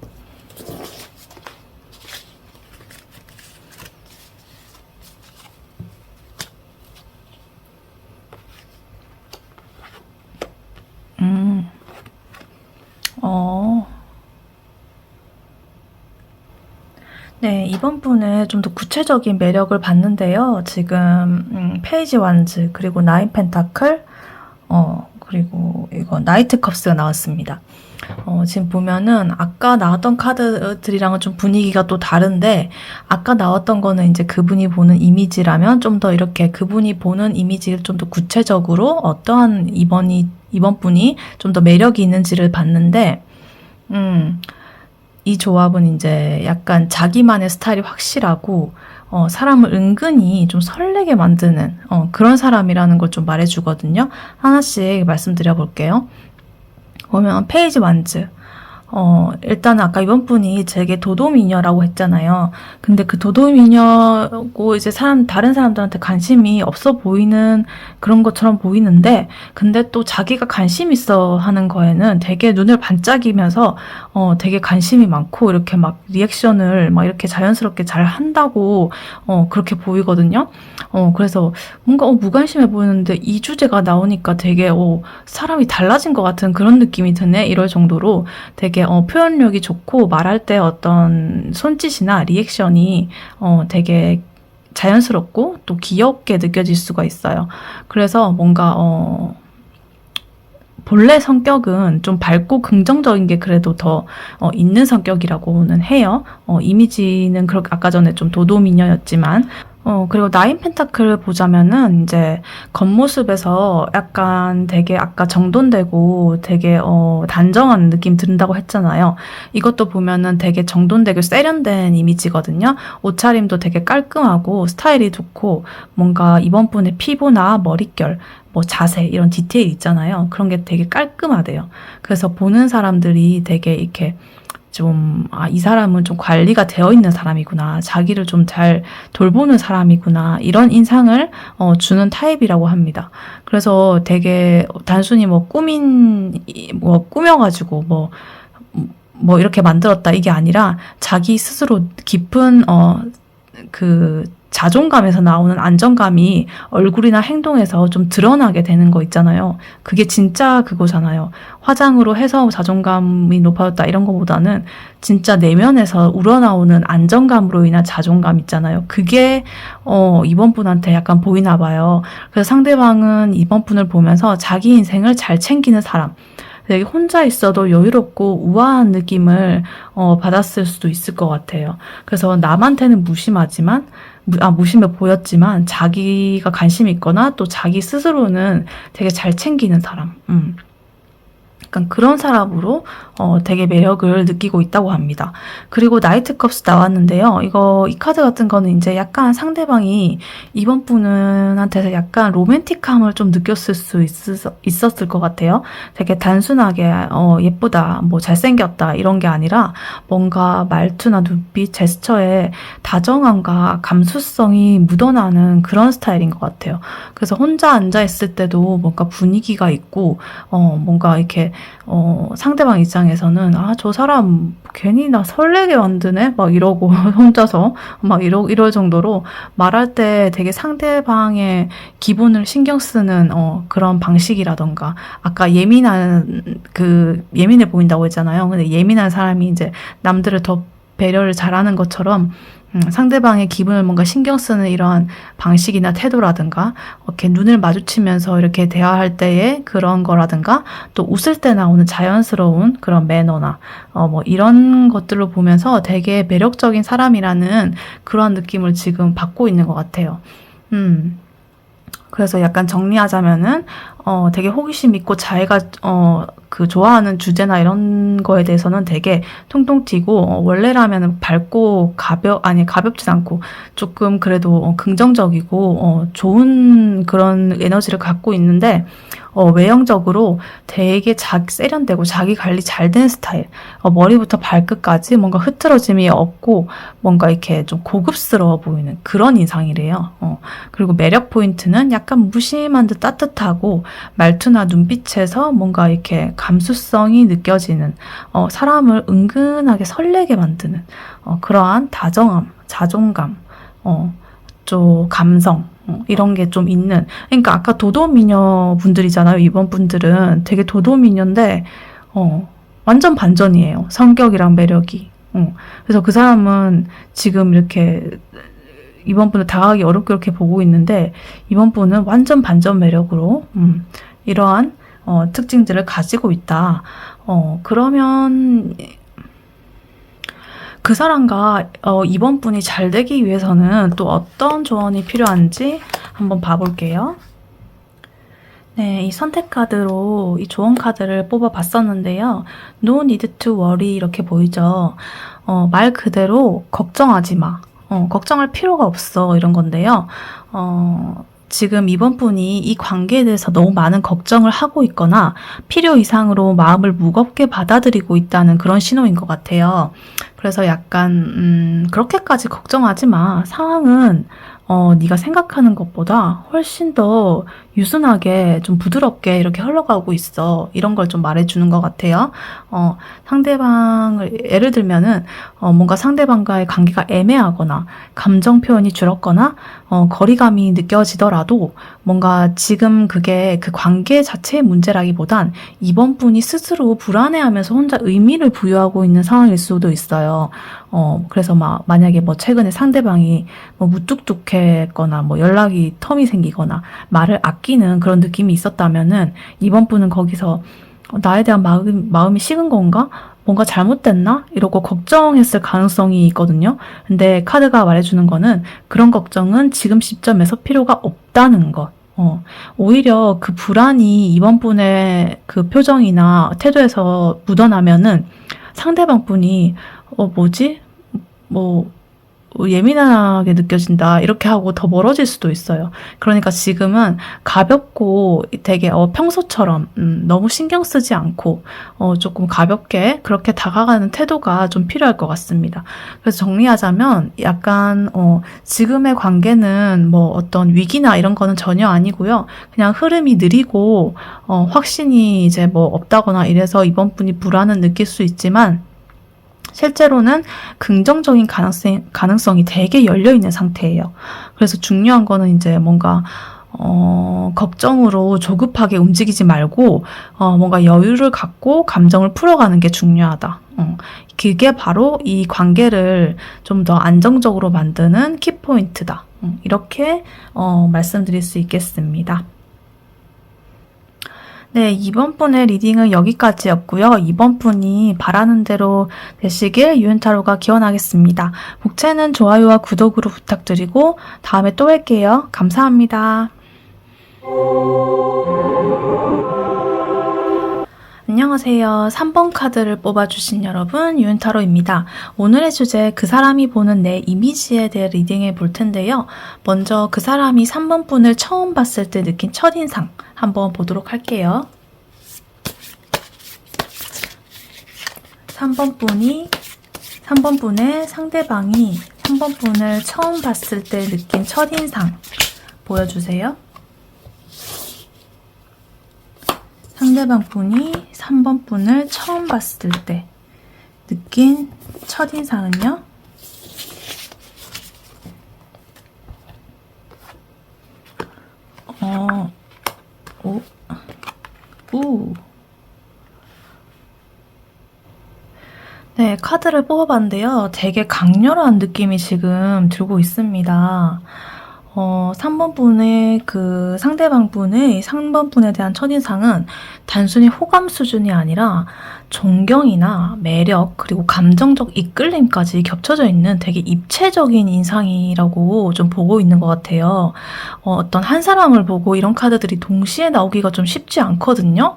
네, 이번 분의 좀 더 구체적인 매력을 봤는데요. 지금 페이지 완즈 그리고 나인 펜타클 그리고 이거 나이트 컵스가 나왔습니다. 지금 보면은 아까 나왔던 카드들이랑은 좀 분위기가 또 다른데, 아까 나왔던 거는 이제 그분이 보는 이미지라면 좀 더 이렇게 그분이 보는 이미지를 좀 더 구체적으로 어떠한 이번 분이 좀 더 매력이 있는지를 봤는데, 이 조합은 이제 약간 자기만의 스타일이 확실하고, 사람을 은근히 좀 설레게 만드는, 그런 사람이라는 걸 좀 말해주거든요. 하나씩 말씀드려 볼게요. 보면 페이지 완즈. 일단은 아까 이번 분이 제게 도도미녀라고 했잖아요. 근데 그 도도미녀고 이제 다른 사람들한테 관심이 없어 보이는 그런 것처럼 보이는데, 근데 또 자기가 관심 있어 하는 거에는 되게 눈을 반짝이면서, 되게 관심이 많고, 이렇게 막 리액션을 막 이렇게 자연스럽게 잘 한다고, 그렇게 보이거든요. 그래서 뭔가, 무관심해 보이는데 이 주제가 나오니까 되게, 사람이 달라진 것 같은 그런 느낌이 드네. 이럴 정도로 되게 표현력이 좋고, 말할 때 어떤 손짓이나 리액션이 되게 자연스럽고 또 귀엽게 느껴질 수가 있어요. 그래서 뭔가 본래 성격은 좀 밝고 긍정적인 게 그래도 더 있는 성격이라고는 해요. 이미지는 그렇게 아까 전에 좀 도도미녀였지만, 그리고 나인 펜타클을 보자면은 이제 겉모습에서 약간 되게 아까 정돈되고 되게 단정한 느낌 든다고 했잖아요. 이것도 보면은 되게 정돈되고 세련된 이미지거든요. 옷차림도 되게 깔끔하고 스타일이 좋고, 뭔가 이번 분의 피부나 머릿결, 뭐 자세 이런 디테일 있잖아요. 그런 게 되게 깔끔하대요. 그래서 보는 사람들이 되게 이렇게 좀, 이 사람은 좀 관리가 되어 있는 사람이구나. 자기를 좀 잘 돌보는 사람이구나. 이런 인상을 주는 타입이라고 합니다. 그래서 되게 단순히 꾸며가지고 이렇게 만들었다. 이게 아니라 자기 스스로 깊은, 자존감에서 나오는 안정감이 얼굴이나 행동에서 좀 드러나게 되는 거 있잖아요. 그게 진짜 그거잖아요. 화장으로 해서 자존감이 높아졌다 이런 거보다는 진짜 내면에서 우러나오는 안정감으로 인한 자존감 있잖아요. 그게 이번 분한테 약간 보이나 봐요. 그래서 상대방은 이번 분을 보면서 자기 인생을 잘 챙기는 사람, 되게 혼자 있어도 여유롭고 우아한 느낌을 받았을 수도 있을 것 같아요. 그래서 남한테는 무심해 보였지만 자기가 관심 있거나 또 자기 스스로는 되게 잘 챙기는 사람. 약간 그런 사람으로 되게 매력을 느끼고 있다고 합니다. 그리고 나이트 컵스 나왔는데요. 이 카드 같은 거는 이제 약간 상대방이 이번 분한테서 약간 로맨틱함을 좀 느꼈을 수 있었을 것 같아요. 되게 단순하게 예쁘다, 뭐 잘생겼다 이런 게 아니라 뭔가 말투나 눈빛, 제스처에 다정함과 감수성이 묻어나는 그런 스타일인 것 같아요. 그래서 혼자 앉아있을 때도 뭔가 분위기가 있고 뭔가 이렇게 상대방 입장에서는 저 사람 괜히 나 설레게 만드네? 막 이러고 혼자서 막 이럴 정도로 말할 때 되게 상대방의 기분을 신경 쓰는 그런 방식이라던가, 아까 예민해 보인다고 했잖아요. 근데 예민한 사람이 이제 남들을 더 배려를 잘하는 것처럼 상대방의 기분을 뭔가 신경 쓰는 이러한 방식이나 태도라든가, 이렇게 눈을 마주치면서 이렇게 대화할 때의 그런 거라든가, 또 웃을 때 나오는 자연스러운 그런 매너나 이런 것들을 보면서 되게 매력적인 사람이라는 그런 느낌을 지금 받고 있는 것 같아요. 그래서 약간 정리하자면은 되게 호기심 있고 자기가 좋아하는 주제나 이런 거에 대해서는 되게 통통 튀고, 원래라면은 가볍진 않고 조금 그래도 긍정적이고 좋은 그런 에너지를 갖고 있는데, 외형적으로 되게 세련되고 자기 관리 잘 된 스타일. 머리부터 발끝까지 뭔가 흐트러짐이 없고 뭔가 이렇게 좀 고급스러워 보이는 그런 인상이래요. 그리고 매력 포인트는 약간 무심한 듯 따뜻하고, 말투나 눈빛에서 뭔가 이렇게 감수성이 느껴지는, 사람을 은근하게 설레게 만드는 그러한 다정함, 자존감, 좀 감성, 이런 게 좀 있는. 그러니까 아까 도도미녀 분들이잖아요. 이번 분들은 되게 도도미녀인데 완전 반전이에요. 성격이랑 매력이. 그래서 그 사람은 지금 이렇게 이번 분을 다가가기 어렵게 이렇게 보고 있는데, 이번 분은 완전 반전 매력으로 이러한 특징들을 가지고 있다. 그러면 그 사람과 이번 분이 잘 되기 위해서는 또 어떤 조언이 필요한지 한번 봐볼게요. 네, 이 선택 카드로 이 조언 카드를 뽑아 봤었는데요. No need to worry 이렇게 보이죠. 말 그대로 걱정하지 마. 걱정할 필요가 없어 이런 건데요. 지금 이번 분이 이 관계에 대해서 너무 많은 걱정을 하고 있거나 필요 이상으로 마음을 무겁게 받아들이고 있다는 그런 신호인 것 같아요. 그래서 약간 그렇게까지 걱정하지 마. 상황은 네가 생각하는 것보다 훨씬 더 유순하게 좀 부드럽게 이렇게 흘러가고 있어. 이런 걸 좀 말해주는 것 같아요. 상대방을 예를 들면은 뭔가 상대방과의 관계가 애매하거나 감정 표현이 줄었거나 거리감이 느껴지더라도 뭔가 지금 그게 그 관계 자체의 문제라기보단 이번 분이 스스로 불안해하면서 혼자 의미를 부여하고 있는 상황일 수도 있어요. 그래서 만약에 최근에 상대방이 무뚝뚝했거나 연락이 텀이 생기거나 말을 아끼는 그런 느낌이 있었다면은 이번 분은 거기서 나에 대한 마음이 식은 건가? 뭔가 잘못됐나? 이러고 걱정했을 가능성이 있거든요. 근데 카드가 말해주는 거는 그런 걱정은 지금 시점에서 필요가 없다는 것. 오히려 그 불안이 이번 분의 그 표정이나 태도에서 묻어나면은 상대방 분이 뭐지? 예민하게 느껴진다 이렇게 하고 더 멀어질 수도 있어요. 그러니까 지금은 가볍고 되게 평소처럼 너무 신경 쓰지 않고 조금 가볍게 그렇게 다가가는 태도가 좀 필요할 것 같습니다. 그래서 정리하자면 약간 지금의 관계는 어떤 위기나 이런 거는 전혀 아니고요. 그냥 흐름이 느리고 확신이 이제 없다거나 이래서 이번 분이 불안은 느낄 수 있지만 실제로는 긍정적인 가능성이 되게 열려있는 상태예요. 그래서 중요한 거는 이제 뭔가, 걱정으로 조급하게 움직이지 말고, 뭔가 여유를 갖고 감정을 풀어가는 게 중요하다. 그게 바로 이 관계를 좀 더 안정적으로 만드는 키포인트다. 이렇게, 말씀드릴 수 있겠습니다. 네, 이번 분의 리딩은 여기까지였고요. 이번 분이 바라는 대로 되시길 유은타로가 기원하겠습니다. 복채는 좋아요와 구독으로 부탁드리고 다음에 또 뵐게요. 감사합니다. 안녕하세요. 3번 카드를 뽑아주신 여러분, 유은타로입니다. 오늘의 주제, 그 사람이 보는 내 이미지에 대해 리딩해 볼 텐데요. 먼저 그 사람이 3번 분을 처음 봤을 때 느낀 첫인상 한번 보도록 할게요. 3번 분의 상대방이 3번 분을 처음 봤을 때 느낀 첫인상 보여주세요. 상대방 분이 3번 분을 처음 봤을 때 느낀 첫인상은요? 네, 카드를 뽑아봤는데요. 되게 강렬한 느낌이 지금 들고 있습니다. 3번 분의 상대방 분의 3번 분에 대한 첫인상은 단순히 호감 수준이 아니라 존경이나 매력 그리고 감정적 이끌림까지 겹쳐져 있는 되게 입체적인 인상이라고 좀 보고 있는 것 같아요. 어떤 한 사람을 보고 이런 카드들이 동시에 나오기가 좀 쉽지 않거든요.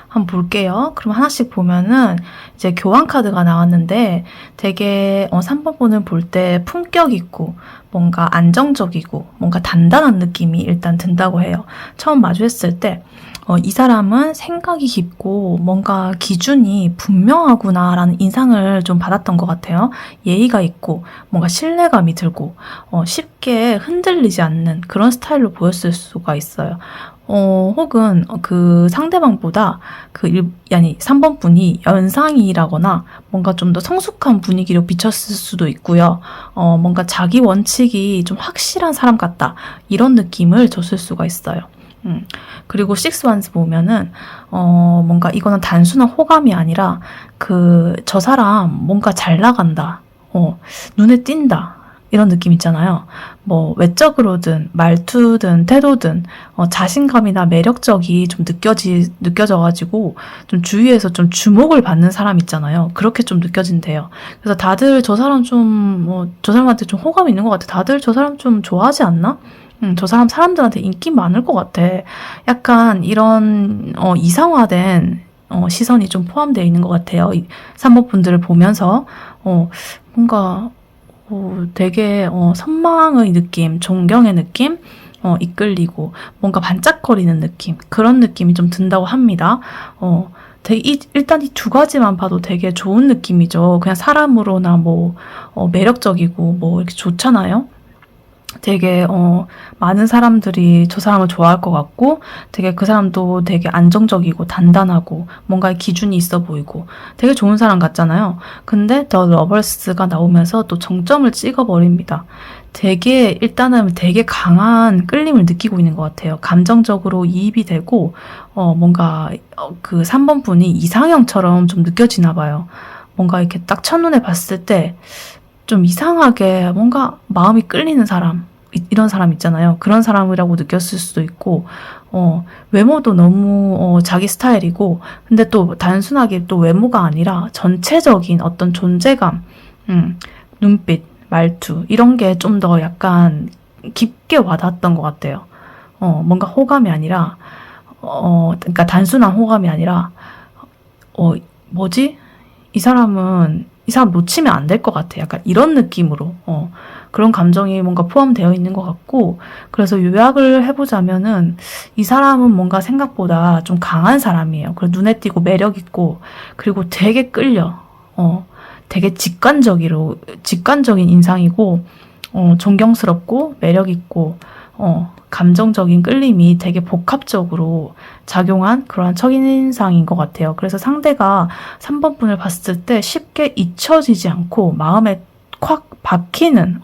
한번 볼게요. 그럼 하나씩 보면은 이제 교환 카드가 나왔는데 되게 3번 분을 볼 때 품격 있고 뭔가 안정적이고 뭔가 단단한 느낌이 일단 든다고 해요. 처음 마주했을 때 이 사람은 생각이 깊고 뭔가 기준이 분명하구나라는 인상을 좀 받았던 것 같아요. 예의가 있고 뭔가 신뢰감이 들고 쉽게 흔들리지 않는 그런 스타일로 보였을 수가 있어요. 혹은 그 상대방보다 3번 분이 연상이라거나 뭔가 좀 더 성숙한 분위기로 비쳤을 수도 있고요. 뭔가 자기 원칙이 좀 확실한 사람 같다. 이런 느낌을 줬을 수가 있어요. 그리고 식스 원스 보면은 뭔가 이거는 단순한 호감이 아니라 저 사람 뭔가 잘 나간다. 눈에 띈다. 이런 느낌 있잖아요. 뭐 외적으로든 말투든 태도든 자신감이나 매력적이 좀 느껴져가지고 좀 주위에서 좀 주목을 받는 사람 있잖아요. 그렇게 좀 느껴진대요. 그래서 다들 저 사람 저 사람한테 좀 호감이 있는 것 같아. 다들 저 사람 좀 좋아하지 않나? 저 사람 사람들한테 인기 많을 것 같아. 약간 이런 이상화된 시선이 좀 포함되어 있는 것 같아요. 이 산모분들을 보면서 뭔가 되게 선망의 느낌, 존경의 느낌, 이끌리고 뭔가 반짝거리는 느낌, 그런 느낌이 좀 든다고 합니다. 일단 이 두 가지만 봐도 되게 좋은 느낌이죠. 그냥 사람으로나 매력적이고 이렇게 좋잖아요. 되게 많은 사람들이 저 사람을 좋아할 것 같고 되게 그 사람도 되게 안정적이고 단단하고 뭔가 기준이 있어 보이고 되게 좋은 사람 같잖아요. 근데 더 러버스가 나오면서 또 정점을 찍어버립니다. 일단은 되게 강한 끌림을 느끼고 있는 것 같아요. 감정적으로 이입이 되고 뭔가 그 3번 분이 이상형처럼 좀 느껴지나 봐요. 뭔가 이렇게 딱 첫눈에 봤을 때 좀 이상하게 뭔가 마음이 끌리는 사람, 이런 사람 있잖아요. 그런 사람이라고 느꼈을 수도 있고, 외모도 너무 자기 스타일이고, 근데 또 단순하게 또 외모가 아니라 전체적인 어떤 존재감, 눈빛, 말투, 이런 게 좀 더 약간 깊게 와닿았던 것 같아요. 뭔가 호감이 아니라, 그러니까 단순한 호감이 아니라, 뭐지? 이 사람 놓치면 안 될 것 같아. 약간 이런 느낌으로, 그런 감정이 뭔가 포함되어 있는 것 같고, 그래서 요약을 해보자면은, 이 사람은 뭔가 생각보다 좀 강한 사람이에요. 그리고 눈에 띄고 매력있고, 그리고 되게 끌려. 되게 직관적인 인상이고, 존경스럽고, 매력있고, 감정적인 끌림이 되게 복합적으로 작용한 그러한 첫인상인 것 같아요. 그래서 상대가 3번 분을 봤을 때 쉽게 잊혀지지 않고 마음에 콱 박히는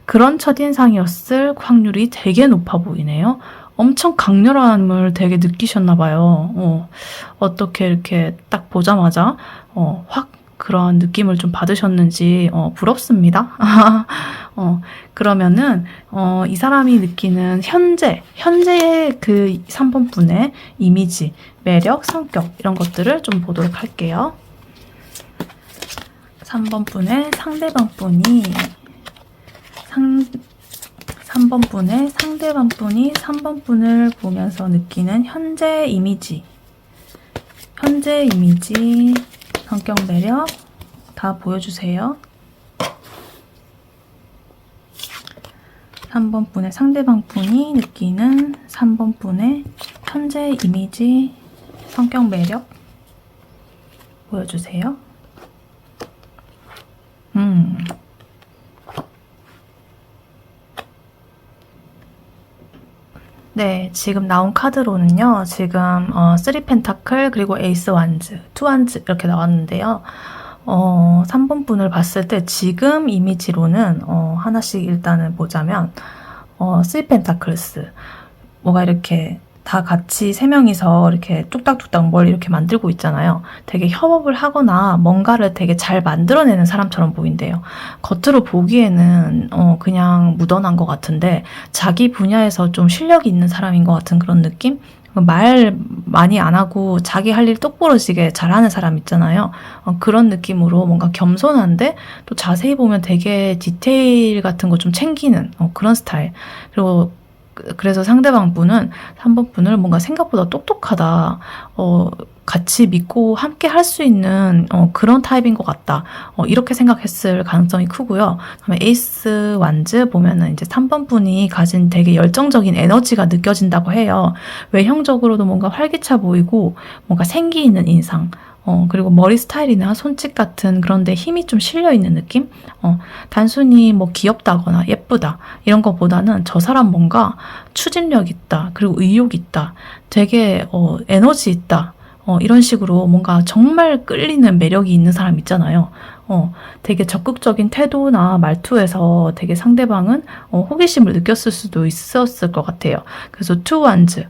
그런 첫인상이었을 확률이 되게 높아 보이네요. 엄청 강렬함을 되게 느끼셨나 봐요. 어떻게 이렇게 딱 보자마자 확 그런 느낌을 좀 받으셨는지 부럽습니다. 그러면은 이 사람이 느끼는 현재의 그 3번 분의 이미지, 매력, 성격 이런 것들을 좀 보도록 할게요. 3번 분의 상대방 분이 3번 분을 보면서 느끼는 현재 이미지, 성격, 매력 다 보여주세요. 3번 분의 상대방 분이 느끼는 3번 분의 현재 이미지, 성격, 매력 보여주세요. 네, 지금 나온 카드로는요, 지금 3 펜타클 그리고 에이스 완즈, 2 완즈 이렇게 나왔는데요. 3번 분을 봤을 때 지금 이미지로는 하나씩 일단은 보자면 3 펜타클스 뭐가 이렇게 다 같이 3명이서 이렇게 뚝딱뚝딱 뭘 이렇게 만들고 있잖아요. 되게 협업을 하거나 뭔가를 되게 잘 만들어내는 사람처럼 보인대요. 겉으로 보기에는 그냥 묻어난 것 같은데 자기 분야에서 좀 실력이 있는 사람인 것 같은 그런 느낌? 말 많이 안 하고 자기 할 일 똑부러지게 잘하는 사람 있잖아요. 그런 느낌으로 뭔가 겸손한데 또 자세히 보면 되게 디테일 같은 거 좀 챙기는 그런 스타일. 그리고 그래서 상대방 분은 3번 분을 뭔가 생각보다 똑똑하다, 같이 믿고 함께 할 수 있는 그런 타입인 것 같다. 이렇게 생각했을 가능성이 크고요. 그다음에 에이스 완즈 보면은 이제 3번 분이 가진 되게 열정적인 에너지가 느껴진다고 해요. 외형적으로도 뭔가 활기차 보이고 뭔가 생기 있는 인상. 그리고 머리 스타일이나 손짓 같은 그런 데 힘이 좀 실려있는 느낌? 단순히 뭐 귀엽다거나 예쁘다 이런 것보다는 저 사람 뭔가 추진력 있다, 그리고 의욕 있다, 되게 에너지 있다, 이런 식으로 뭔가 정말 끌리는 매력이 있는 사람 있잖아요. 되게 적극적인 태도나 말투에서 되게 상대방은 호기심을 느꼈을 수도 있었을 것 같아요. 그래서 two wands.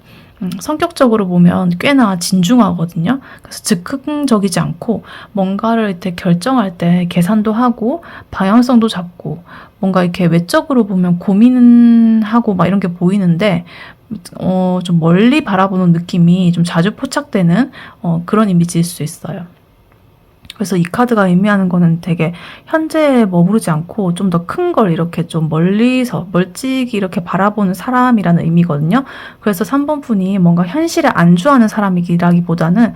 성격적으로 보면 꽤나 진중하거든요. 그래서 즉흥적이지 않고 뭔가를 이렇게 결정할 때 계산도 하고 방향성도 잡고 뭔가 이렇게 외적으로 보면 고민하고 막 이런 게 보이는데 좀 멀리 바라보는 느낌이 좀 자주 포착되는 그런 이미지일 수 있어요. 그래서 이 카드가 의미하는 거는 되게 현재에 머무르지 않고 좀 더 큰 걸 이렇게 좀 멀리서 멀찍이 이렇게 바라보는 사람이라는 의미거든요. 그래서 3번 분이 뭔가 현실에 안주하는 사람이기라기보다는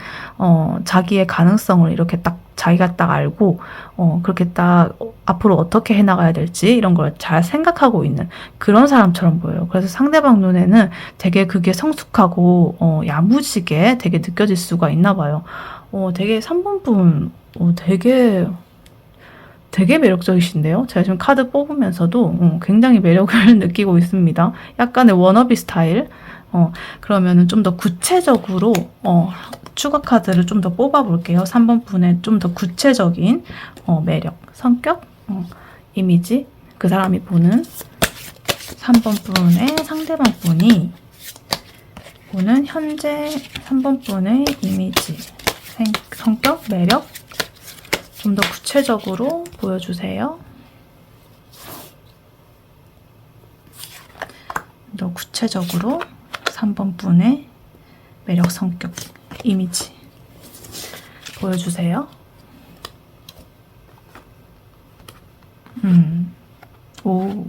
자기의 가능성을 이렇게 딱 자기가 딱 알고 그렇게 딱 앞으로 어떻게 해나가야 될지 이런 걸 잘 생각하고 있는 그런 사람처럼 보여요. 그래서 상대방 눈에는 되게 그게 성숙하고 야무지게 되게 느껴질 수가 있나 봐요. 되게 3번 분 되게 매력적이신데요. 제가 지금 카드 뽑으면서도 굉장히 매력을 느끼고 있습니다. 약간의 워너비 스타일. 그러면은 좀 더 구체적으로 추가 카드를 좀 더 뽑아볼게요. 3번 분의 좀 더 구체적인 매력, 성격, 이미지, 그 사람이 보는 3번 분의 상대방 분이 보는 현재 3번 분의 이미지, 성격, 매력 좀 더 구체적으로 보여주세요. 더 구체적으로 3번 분의 매력, 성격, 이미지 보여주세요. 오.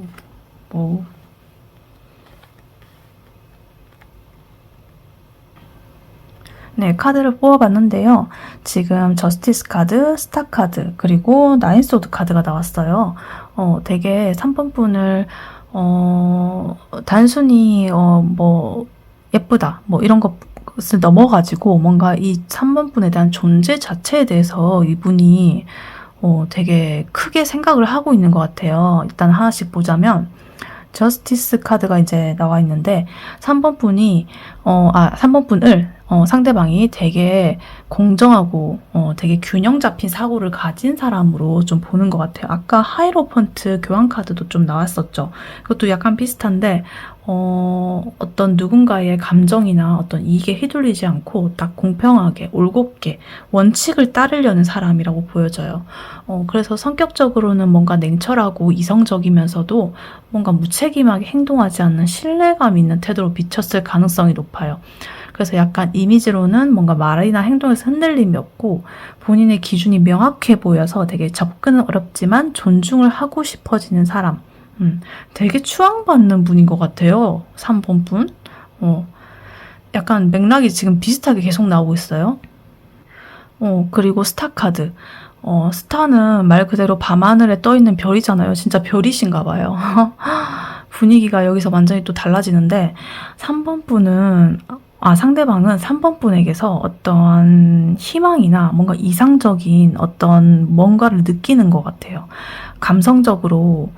네, 카드를 뽑아봤는데요. 지금 저스티스 카드, 스타 카드, 그리고 나인 소드 카드가 나왔어요. 되게 3번 분을 단순히 뭐 예쁘다 뭐 이런 것을 넘어가지고 뭔가 이 3번 분에 대한 존재 자체에 대해서 이분이 되게 크게 생각을 하고 있는 것 같아요. 일단 하나씩 보자면 저스티스 카드가 이제 나와 있는데 3번 분이 3번 분을 상대방이 되게 공정하고 되게 균형 잡힌 사고를 가진 사람으로 좀 보는 것 같아요. 아까 하이로펀트 교환 카드도 좀 나왔었죠. 그것도 약간 비슷한데 어떤 누군가의 감정이나 어떤 이익에 휘둘리지 않고 딱 공평하게 올곧게 원칙을 따르려는 사람이라고 보여져요. 그래서 성격적으로는 뭔가 냉철하고 이성적이면서도 뭔가 무책임하게 행동하지 않는 신뢰감 있는 태도로 비쳤을 가능성이 높아요. 그래서 약간 이미지로는 뭔가 말이나 행동에서 흔들림이 없고 본인의 기준이 명확해 보여서 되게 접근은 어렵지만 존중을 하고 싶어지는 사람. 되게 추앙받는 분인 것 같아요. 3번 분. 약간 맥락이 지금 비슷하게 계속 나오고 있어요. 그리고 스타 카드. 스타는 말 그대로 밤하늘에 떠있는 별이잖아요. 진짜 별이신가 봐요. 분위기가 여기서 완전히 또 달라지는데 3번 분은 상대방은 3번 분에게서 어떤 희망이나 뭔가 이상적인 어떤 뭔가를 느끼는 것 같아요. 감성적으로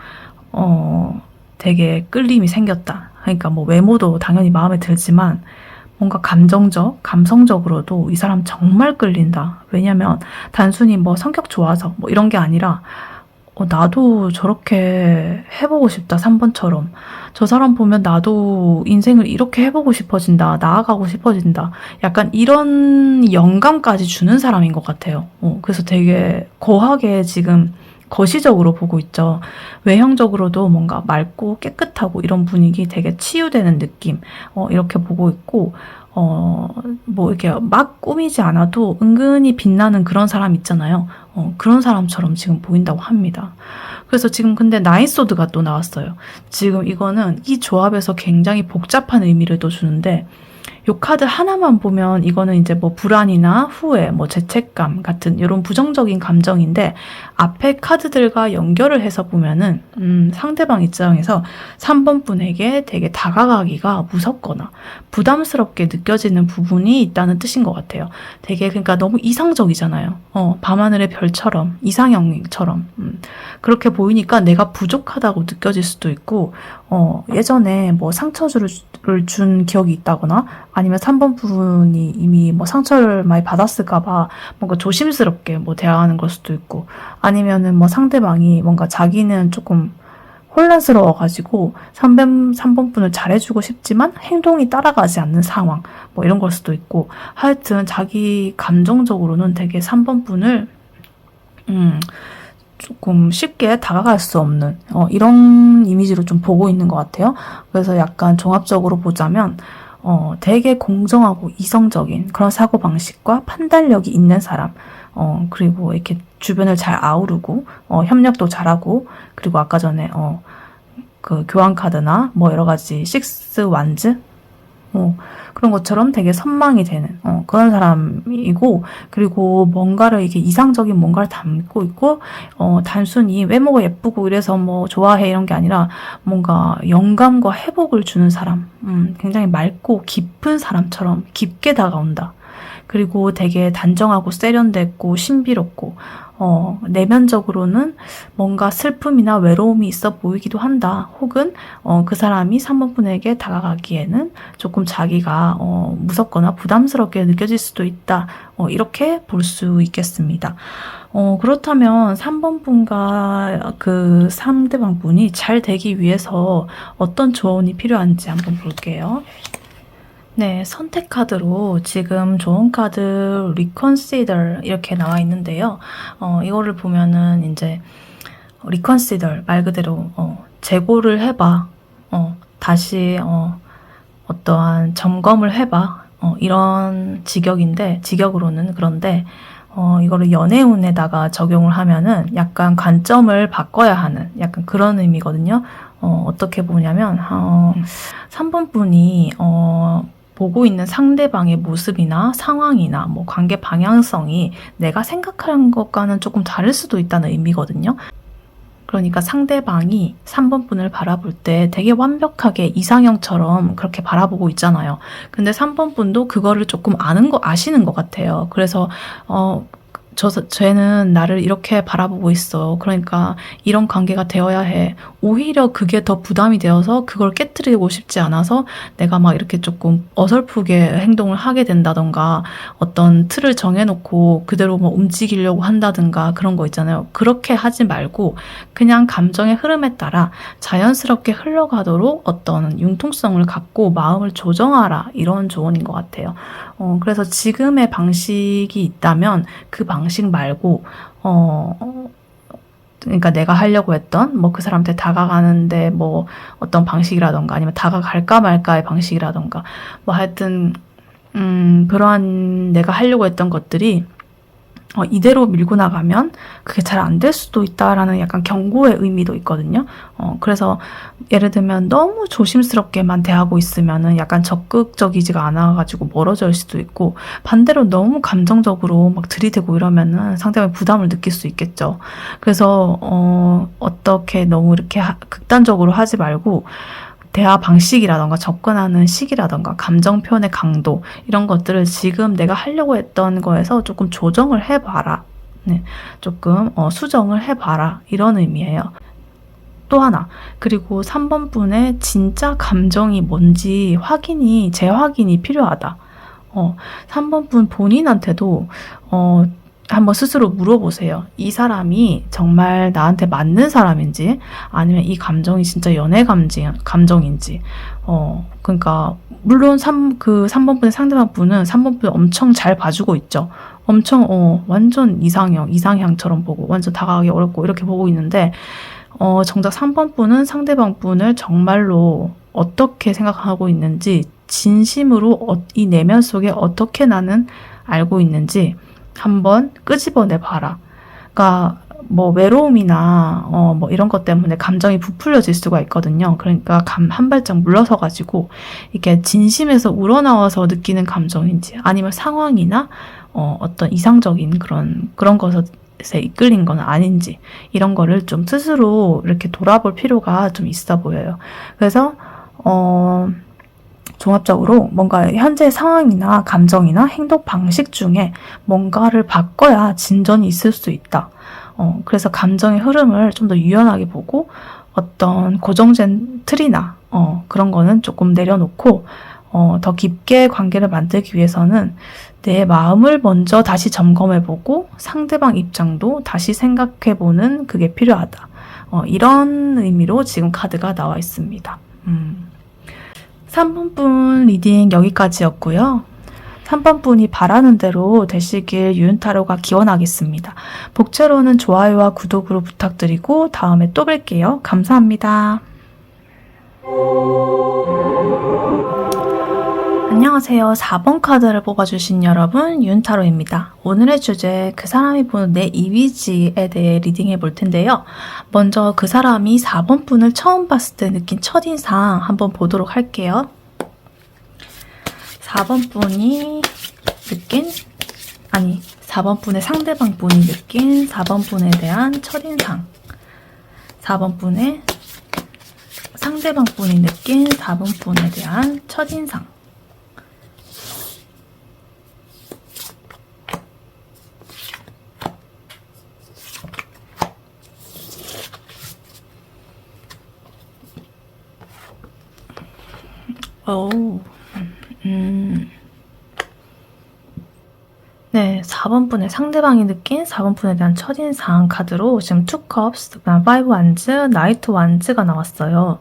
되게 끌림이 생겼다. 그러니까 뭐 외모도 당연히 마음에 들지만 뭔가 감성적으로도 이 사람 정말 끌린다. 왜냐면 단순히 뭐 성격 좋아서 뭐 이런 게 아니라 나도 저렇게 해보고 싶다. 3번처럼. 저 사람 보면 나도 인생을 이렇게 해보고 싶어진다. 나아가고 싶어진다. 약간 이런 영감까지 주는 사람인 것 같아요. 그래서 되게 거하게 지금 거시적으로 보고 있죠. 외형적으로도 뭔가 맑고 깨끗하고 이런 분위기 되게 치유되는 느낌. 이렇게 보고 있고, 뭐 이렇게 막 꾸미지 않아도 은근히 빛나는 그런 사람 있잖아요. 그런 사람처럼 지금 보인다고 합니다. 그래서 지금 근데 나인 소드가 또 나왔어요. 지금 이거는 이 조합에서 굉장히 복잡한 의미를 또 주는데 이 카드 하나만 보면 이거는 이제 뭐 불안이나 후회, 뭐 죄책감 같은 이런 부정적인 감정인데 앞에 카드들과 연결을 해서 보면은 상대방 입장에서 3번 분에게 되게 다가가기가 무섭거나 부담스럽게 느껴지는 부분이 있다는 뜻인 것 같아요. 되게 그러니까 너무 이상적이잖아요. 밤하늘의 별처럼 이상형처럼 그렇게 보이니까 내가 부족하다고 느껴질 수도 있고 예전에 뭐 상처를 준 기억이 있다거나 아니면 3번 분이 이미 뭐 상처를 많이 받았을까봐 뭔가 조심스럽게 뭐 대화하는 걸 수도 있고, 아니면은 뭐 상대방이 뭔가 자기는 조금 혼란스러워가지고 3번 분을 잘해주고 싶지만 행동이 따라가지 않는 상황, 뭐 이런 걸 수도 있고, 하여튼 자기 감정적으로는 되게 3번 분을 조금 쉽게 다가갈 수 없는 이런 이미지로 좀 보고 있는 것 같아요. 그래서 약간 종합적으로 보자면 되게 공정하고 이성적인 그런 사고방식과 판단력이 있는 사람, 그리고 이렇게 주변을 잘 아우르고 협력도 잘하고, 그리고 아까 전에 그 교환카드나 뭐 여러 가지 식스 완즈 그런 것처럼 되게 선망이 되는 그런 사람이고, 그리고 뭔가를 이게 이상적인 뭔가를 담고 있고, 단순히 외모가 예쁘고 이래서 뭐 좋아해 이런 게 아니라 뭔가 영감과 회복을 주는 사람, 굉장히 맑고 깊은 사람처럼 깊게 다가온다. 그리고 되게 단정하고 세련됐고 신비롭고, 내면적으로는 뭔가 슬픔이나 외로움이 있어 보이기도 한다. 혹은 그 사람이 3번 분에게 다가가기에는 조금 자기가 무섭거나 부담스럽게 느껴질 수도 있다. 이렇게 볼 수 있겠습니다. 그렇다면 3번 분과 그 상대방 분이 잘 되기 위해서 어떤 조언이 필요한지 한번 볼게요. 네, 선택 카드로 지금 좋은 카드 reconsider 이렇게 나와 있는데요. 이거를 보면은 이제 reconsider 말 그대로 재고를 해봐. 다시 어떠한 점검을 해봐. 이런 직역으로는 그런데 이거를 연애운에다가 적용을 하면은 약간 관점을 바꿔야 하는 약간 그런 의미거든요. 어떻게 보냐면 3번 분이 보고 있는 상대방의 모습이나 상황이나 뭐 관계 방향성이 내가 생각하는 것과는 조금 다를 수도 있다는 의미거든요. 그러니까 상대방이 3번 분을 바라볼 때 되게 완벽하게 이상형처럼 그렇게 바라보고 있잖아요. 근데 3번 분도 그거를 조금 아시는 것 같아요. 그래서 쟤는 나를 이렇게 바라보고 있어. 그러니까 이런 관계가 되어야 해. 오히려 그게 더 부담이 되어서 그걸 깨트리고 싶지 않아서 내가 막 이렇게 조금 어설프게 행동을 하게 된다던가, 어떤 틀을 정해놓고 그대로 뭐 움직이려고 한다든가 그런 거 있잖아요. 그렇게 하지 말고 그냥 감정의 흐름에 따라 자연스럽게 흘러가도록 어떤 융통성을 갖고 마음을 조정하라. 이런 조언인 것 같아요. 그래서 지금의 방식이 있다면 그 방식 말고 그러니까 내가 하려고 했던 뭐 그 사람한테 다가가는데 뭐 어떤 방식이라던가, 아니면 다가갈까 말까의 방식이라던가, 뭐 하여튼 그러한 내가 하려고 했던 것들이 이대로 밀고 나가면 그게 잘 안 될 수도 있다라는 약간 경고의 의미도 있거든요. 그래서 예를 들면 너무 조심스럽게만 대하고 있으면은 약간 적극적이지가 않아가지고 멀어질 수도 있고, 반대로 너무 감정적으로 막 들이대고 이러면은 상대방이 부담을 느낄 수 있겠죠. 그래서 어떻게 너무 이렇게 극단적으로 하지 말고 대화 방식이라던가 접근하는 시기라던가 감정 표현의 강도, 이런 것들을 지금 내가 하려고 했던 거에서 조금 조정을 해봐라. 네, 조금 수정을 해봐라. 이런 의미예요. 또 하나, 그리고 3번 분의 진짜 감정이 뭔지 재확인이 필요하다. 3번 분 본인한테도 한번 스스로 물어보세요. 이 사람이 정말 나한테 맞는 사람인지, 아니면 이 감정이 진짜 연애 감정인지. 그러니까 물론 3번 분의 상대방 분은 3번 분을 엄청 잘 봐주고 있죠. 엄청 완전 이상향처럼 보고 완전 다가가기 어렵고 이렇게 보고 있는데, 정작 3번 분은 상대방 분을 정말로 어떻게 생각하고 있는지, 진심으로 이 내면 속에 어떻게 나는 알고 있는지 한번 끄집어내 봐라. 그러니까 뭐 외로움이나 뭐 이런 것 때문에 감정이 부풀려질 수가 있거든요. 그러니까 한 발짝 물러서 가지고 이렇게 진심에서 우러나와서 느끼는 감정인지, 아니면 상황이나 어떤 이상적인 그런 것에 이끌린 건 아닌지, 이런 거를 좀 스스로 이렇게 돌아볼 필요가 좀 있어 보여요. 그래서 종합적으로 뭔가 현재 상황이나 감정이나 행동 방식 중에 뭔가를 바꿔야 진전이 있을 수 있다. 그래서 감정의 흐름을 좀 더 유연하게 보고, 어떤 고정된 틀이나 그런 거는 조금 내려놓고 더 깊게 관계를 만들기 위해서는 내 마음을 먼저 다시 점검해보고 상대방 입장도 다시 생각해보는 그게 필요하다. 이런 의미로 지금 카드가 나와 있습니다. 3번 분 리딩 여기까지였고요. 3번 분이 바라는 대로 되시길 유은타로가 기원하겠습니다. 복채로는 좋아요와 구독으로 부탁드리고 다음에 또 뵐게요. 감사합니다. 안녕하세요. 4번 카드를 뽑아주신 여러분, 유은타로입니다. 오늘의 주제, 그 사람이 보는 내 이미지에 대해 리딩해 볼 텐데요. 먼저 그 사람이 4번 분을 처음 봤을 때 느낀 첫인상 한번 보도록 할게요. 4번 분이 느낀, 4번 분의 상대방 분이 느낀 4번 분에 대한 첫인상. 4번 분의 상대방 분이 느낀 4번 분에 대한 첫인상. 네, 4번 분의 상대방이 느낀 4번 분에 대한 첫인상 카드로 지금 2컵스, 그다음 5 완즈, 나이트 완즈가 나왔어요.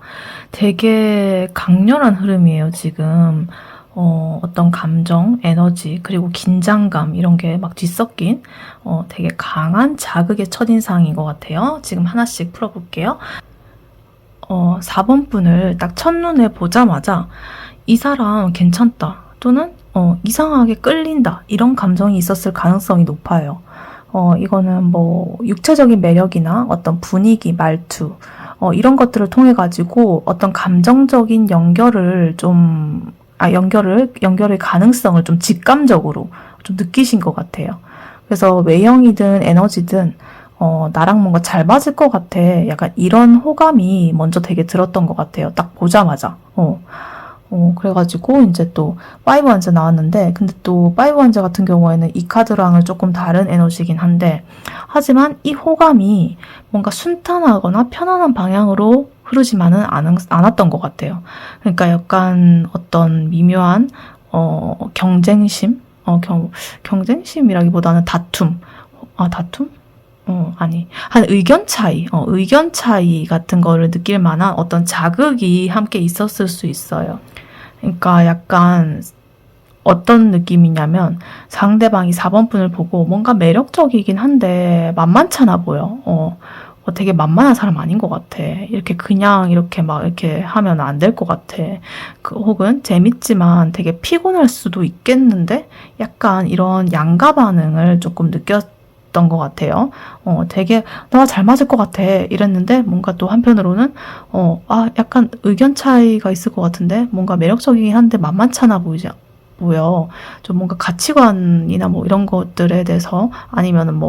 되게 강렬한 흐름이에요, 지금. 어떤 감정, 에너지, 그리고 긴장감 이런 게 막 뒤섞인 되게 강한 자극의 첫인상인 것 같아요. 지금 하나씩 풀어볼게요. 4번 분을 딱 첫눈에 보자마자 이 사람 괜찮다 또는 이상하게 끌린다 이런 감정이 있었을 가능성이 높아요. 이거는 뭐 육체적인 매력이나 어떤 분위기, 말투 이런 것들을 통해 가지고 어떤 감정적인 연결의 가능성을 좀 직감적으로 좀 느끼신 것 같아요. 그래서 외형이든 에너지든 나랑 뭔가 잘 맞을 것 같아. 약간 이런 호감이 먼저 되게 들었던 것 같아요. 딱 보자마자. 그래가지고 이제 또 5 원즈 나왔는데, 근데 또 5 원즈 같은 경우에는 이 카드랑은 조금 다른 에너지긴 한데, 하지만 이 호감이 뭔가 순탄하거나 편안한 방향으로 흐르지만은 않았던 것 같아요. 그러니까 약간 어떤 미묘한 경쟁심? 경쟁심이라기보다는 다툼? 한 의견 차이 같은 거를 느낄 만한 어떤 자극이 함께 있었을 수 있어요. 그러니까 약간 어떤 느낌이냐면 상대방이 4번 분을 보고 뭔가 매력적이긴 한데 만만찮아 보여. 되게 만만한 사람 아닌 것 같아. 이렇게 막 이렇게 하면 안 될 것 같아. 혹은 재밌지만 되게 피곤할 수도 있겠는데 약간 이런 양가 반응을 조금 느꼈던 것 같아요. 되게 나 잘 맞을 것 같아 이랬는데 뭔가 또 한편으로는 약간 의견 차이가 있을 것 같은데 뭔가 매력적이긴 한데 만만찮아 보여. 좀 뭔가 가치관이나 뭐 이런 것들에 대해서 아니면은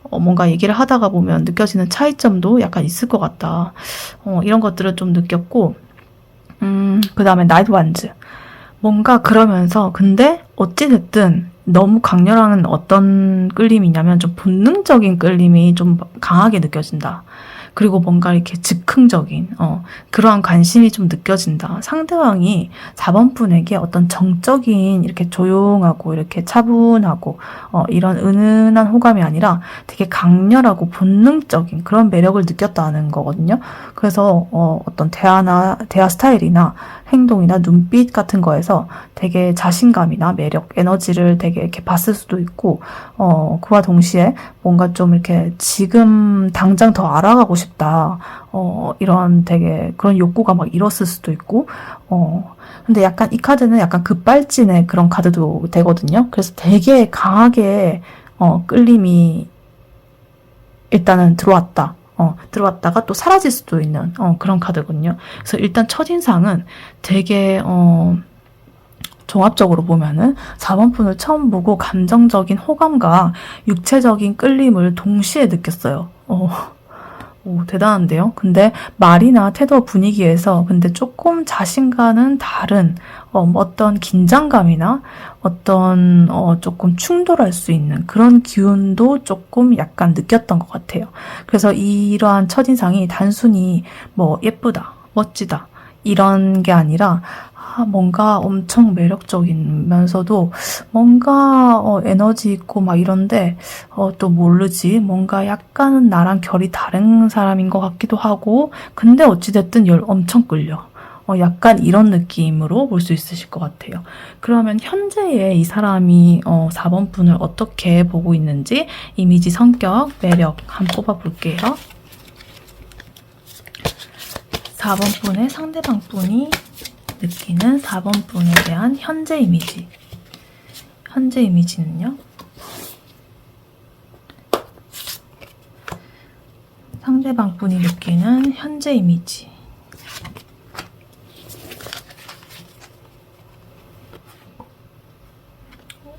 뭔가 얘기를 하다가 보면 느껴지는 차이점도 약간 있을 것 같다. 이런 것들을 좀 느꼈고, 그 다음에 나이트 완즈. 뭔가 그러면서 근데 어찌됐든 너무 강렬한 어떤 끌림이냐면 좀 본능적인 끌림이 좀 강하게 느껴진다. 그리고 뭔가 이렇게 즉흥적인 그러한 관심이 좀 느껴진다. 상대방이 4번 분에게 어떤 정적인 이렇게 조용하고 이렇게 차분하고 이런 은은한 호감이 아니라 되게 강렬하고 본능적인 그런 매력을 느꼈다는 거거든요. 그래서 어떤 대화 스타일이나 행동이나 눈빛 같은 거에서 되게 자신감이나 매력, 에너지를 되게 이렇게 봤을 수도 있고, 그와 동시에 뭔가 좀 이렇게 지금 당장 더 알아가고 싶다. 이런 되게 그런 욕구가 막 일었을 수도 있고, 근데 약간 이 카드는 약간 급발진의 그런 카드도 되거든요. 그래서 되게 강하게, 끌림이 일단은 들어왔다가 또 사라질 수도 있는 그런 카드거든요. 그래서 일단 첫인상은 되게 종합적으로 보면은 4번 분을 처음 보고 감정적인 호감과 육체적인 끌림을 동시에 느꼈어요. 대단한데요? 근데 말이나 태도 분위기에서 근데 조금 자신과는 다른 어떤 긴장감이나 어떤 조금 충돌할 수 있는 그런 기운도 조금 약간 느꼈던 것 같아요. 그래서 이러한 첫인상이 단순히 뭐 예쁘다, 멋지다 이런 게 아니라 뭔가 엄청 매력적이면서도 뭔가 에너지 있고 막 이런데 또 모르지, 뭔가 약간은 나랑 결이 다른 사람인 것 같기도 하고, 근데 어찌됐든 엄청 끌려. 약간 이런 느낌으로 볼 수 있으실 것 같아요. 그러면 현재의 이 사람이 4번 분을 어떻게 보고 있는지 이미지, 성격, 매력 한번 뽑아볼게요. 4번 분의 상대방 분이 느끼는 4번 분에 대한 현재 이미지. 현재 이미지는요? 상대방 분이 느끼는 현재 이미지.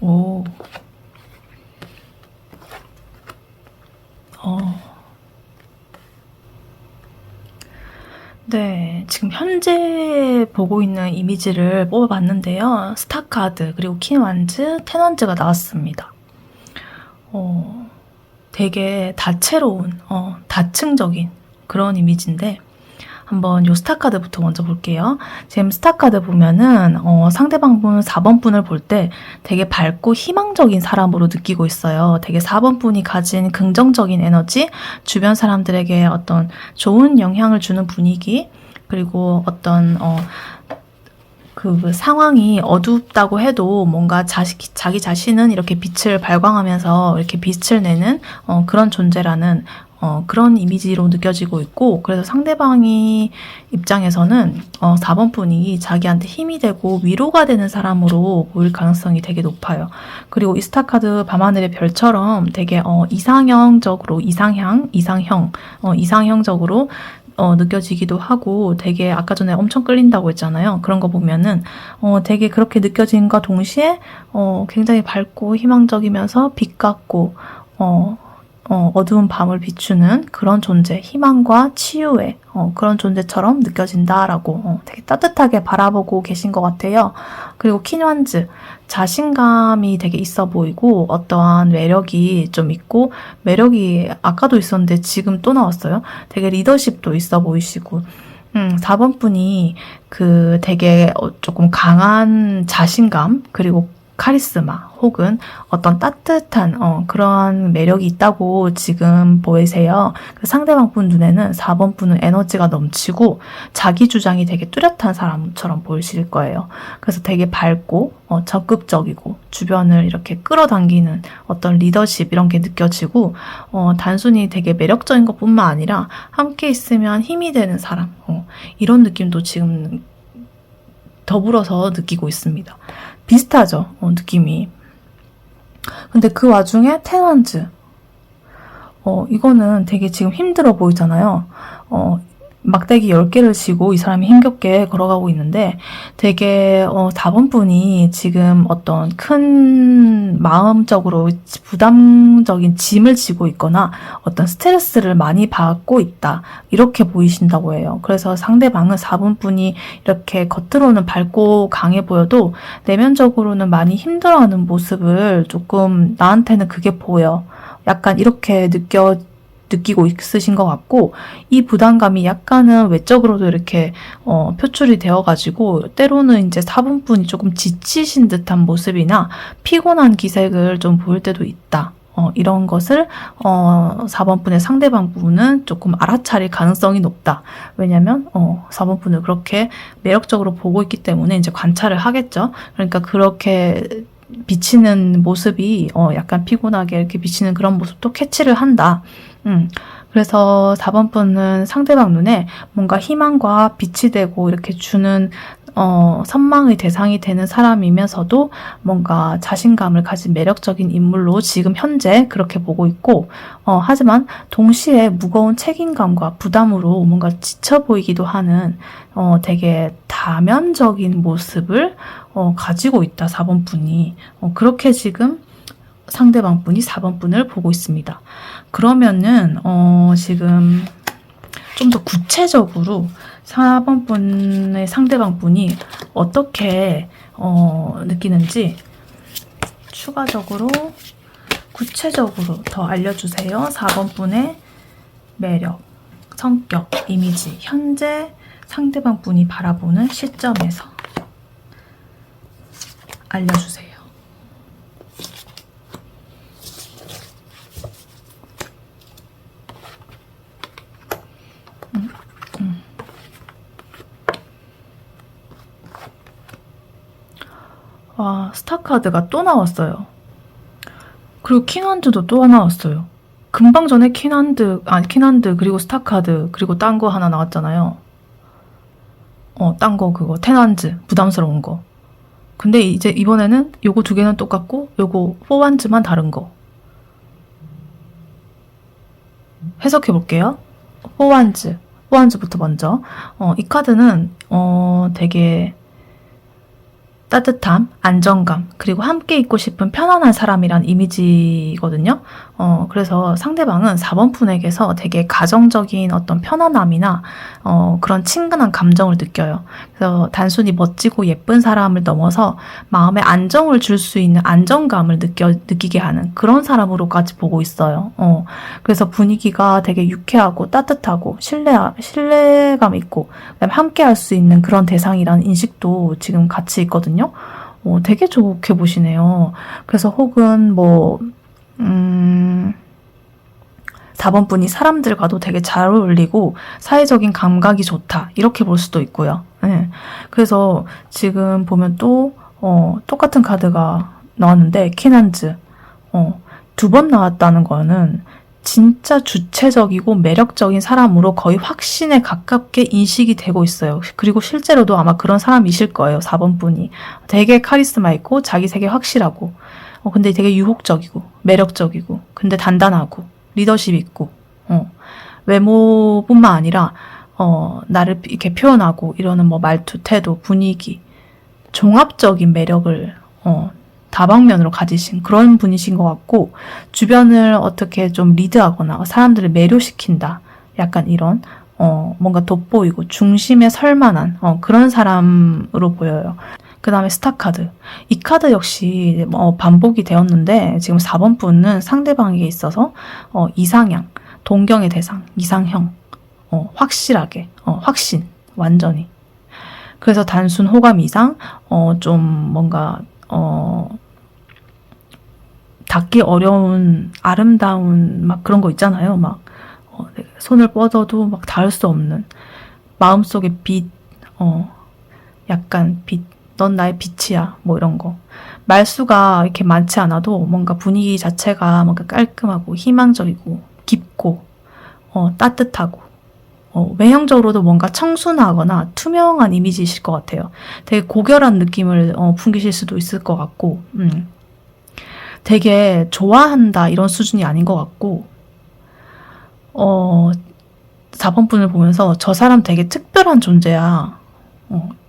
오. 네, 지금 현재 보고 있는 이미지를 뽑아봤는데요. 스타카드, 그리고 퀸완즈, 텐완즈가 나왔습니다. 되게 다채로운, 다층적인 그런 이미지인데, 한번 요 스타카드부터 먼저 볼게요. 지금 스타카드 보면은 상대방 분 4번 분을 볼 때 되게 밝고 희망적인 사람으로 느끼고 있어요. 되게 4번 분이 가진 긍정적인 에너지, 주변 사람들에게 어떤 좋은 영향을 주는 분위기, 그리고 어떤 그 상황이 어둡다고 해도 뭔가 자기 자신은 이렇게 빛을 발광하면서 이렇게 빛을 내는 그런 존재라는 그런 이미지로 느껴지고 있고, 그래서 상대방이 입장에서는 4번 분이 자기한테 힘이 되고 위로가 되는 사람으로 보일 가능성이 되게 높아요. 그리고 이 스타카드 밤하늘의 별처럼 되게 이상형적으로 이상형적으로 느껴지기도 하고, 되게 아까 전에 엄청 끌린다고 했잖아요. 그런 거 보면은 되게 그렇게 느껴진과 동시에 굉장히 밝고 희망적이면서 빛 같고 어두운 밤을 비추는 그런 존재, 희망과 치유의 그런 존재처럼 느껴진다라고 되게 따뜻하게 바라보고 계신 것 같아요. 그리고 퀸완즈, 자신감이 되게 있어 보이고 어떠한 매력이 좀 있고, 매력이 아까도 있었는데 지금 또 나왔어요. 되게 리더십도 있어 보이시고, 4번 분이 그 되게 조금 강한 자신감, 그리고 카리스마 혹은 어떤 따뜻한 그런 매력이 있다고 지금 보이세요. 그 상대방 분 눈에는 4번 분은 에너지가 넘치고 자기 주장이 되게 뚜렷한 사람처럼 보이실 거예요. 그래서 되게 밝고 적극적이고 주변을 이렇게 끌어당기는 어떤 리더십, 이런 게 느껴지고, 단순히 되게 매력적인 것뿐만 아니라 함께 있으면 힘이 되는 사람, 이런 느낌도 지금 더불어서 느끼고 있습니다. 비슷하죠, 느낌이. 근데 그 와중에 텐완즈, 이거는 되게 지금 힘들어 보이잖아요. 막대기 10개를 쥐고 이 사람이 힘겹게 걸어가고 있는데, 되게 4번 분이 지금 어떤 큰 마음적으로 부담적인 짐을 지고 있거나 어떤 스트레스를 많이 받고 있다, 이렇게 보이신다고 해요. 그래서 상대방은 4번 분이 이렇게 겉으로는 밝고 강해 보여도 내면적으로는 많이 힘들어하는 모습을 조금 나한테는 그게 보여, 약간 이렇게 느끼고 있으신 것 같고, 이 부담감이 약간은 외적으로도 이렇게 표출이 되어가지고 때로는 이제 4번 분이 조금 지치신 듯한 모습이나 피곤한 기색을 좀 보일 때도 있다. 이런 것을 4번 분의 상대방 분은 조금 알아차릴 가능성이 높다. 왜냐면 4번 분을 그렇게 매력적으로 보고 있기 때문에 이제 관찰을 하겠죠. 그러니까 그렇게 비치는 모습이 약간 피곤하게 이렇게 비치는 그런 모습도 캐치를 한다. 그래서 4번 분은 상대방 눈에 뭔가 희망과 빛이 되고 이렇게 주는 선망의 대상이 되는 사람이면서도 뭔가 자신감을 가진 매력적인 인물로 지금 현재 그렇게 보고 있고, 하지만 동시에 무거운 책임감과 부담으로 뭔가 지쳐 보이기도 하는 되게 다면적인 모습을 가지고 있다, 4번 분이. 그렇게 지금 상대방 분이 4번 분을 보고 있습니다. 그러면은 지금 좀 더 구체적으로 4번 분의 상대방 분이 어떻게 느끼는지 추가적으로 구체적으로 더 알려주세요. 4번 분의 매력, 성격, 이미지, 현재 상대방 분이 바라보는 시점에서. 알려주세요. 와, 스타카드가 또 나왔어요. 그리고 킹한드도 또 나왔어요. 금방 전에 킹한드 그리고 스타카드 그리고 딴 거 하나 나왔잖아요. 딴 거 그거 테난즈 부담스러운 거. 근데 이제 이번에는 요거 두 개는 똑같고 요거 포완즈만 다른 거. 해석해 볼게요. 포완즈부터 먼저. 이 카드는 되게 따뜻함, 안정감, 그리고 함께 있고 싶은 편안한 사람이란 이미지거든요. 그래서 상대방은 4번 분에게서 되게 가정적인 어떤 편안함이나 그런 친근한 감정을 느껴요. 그래서 단순히 멋지고 예쁜 사람을 넘어서 마음에 안정을 줄 수 있는 안정감을 느끼게 하는 그런 사람으로까지 보고 있어요. 그래서 분위기가 되게 유쾌하고 따뜻하고 신뢰감 있고 그다음에 함께 할 수 있는 그런 대상이라는 인식도 지금 같이 있거든요. 되게 좋게 보시네요. 그래서 혹은 4번 분이 사람들과도 되게 잘 어울리고 사회적인 감각이 좋다. 이렇게 볼 수도 있고요. 네. 그래서 지금 보면 또 똑같은 카드가 나왔는데 킹한즈 2번 나왔다는 거는 진짜 주체적이고 매력적인 사람으로 거의 확신에 가깝게 인식이 되고 있어요. 그리고 실제로도 아마 그런 사람이실 거예요. 4번 분이. 되게 카리스마 있고 자기 세계 확실하고 근데 되게 유혹적이고 매력적이고 근데 단단하고 리더십 있고 외모뿐만 아니라 나를 이렇게 표현하고 이러는 말투, 태도, 분위기 종합적인 매력을 다방면으로 가지신 그런 분이신 것 같고 주변을 어떻게 좀 리드하거나 사람들을 매료시킨다. 약간 이런 뭔가 돋보이고 중심에 설 만한 그런 사람으로 보여요. 그 다음에 스타카드. 이 카드 역시 반복이 되었는데 지금 4번 분은 상대방에게 있어서 이상향, 동경의 대상, 이상형, 확실하게, 확신, 완전히. 그래서 단순 호감 이상 좀 뭔가 닿기 어려운 아름다운 막 그런 거 있잖아요. 막 손을 뻗어도 막 닿을 수 없는 마음속의 빛, 약간 빛, 넌 나의 빛이야, 이런 거. 말수가 이렇게 많지 않아도 뭔가 분위기 자체가 뭔가 깔끔하고 희망적이고 깊고 따뜻하고 외형적으로도 뭔가 청순하거나 투명한 이미지이실 것 같아요. 되게 고결한 느낌을 풍기실 수도 있을 것 같고 되게 좋아한다 이런 수준이 아닌 것 같고 4번 분을 보면서 저 사람 되게 특별한 존재야.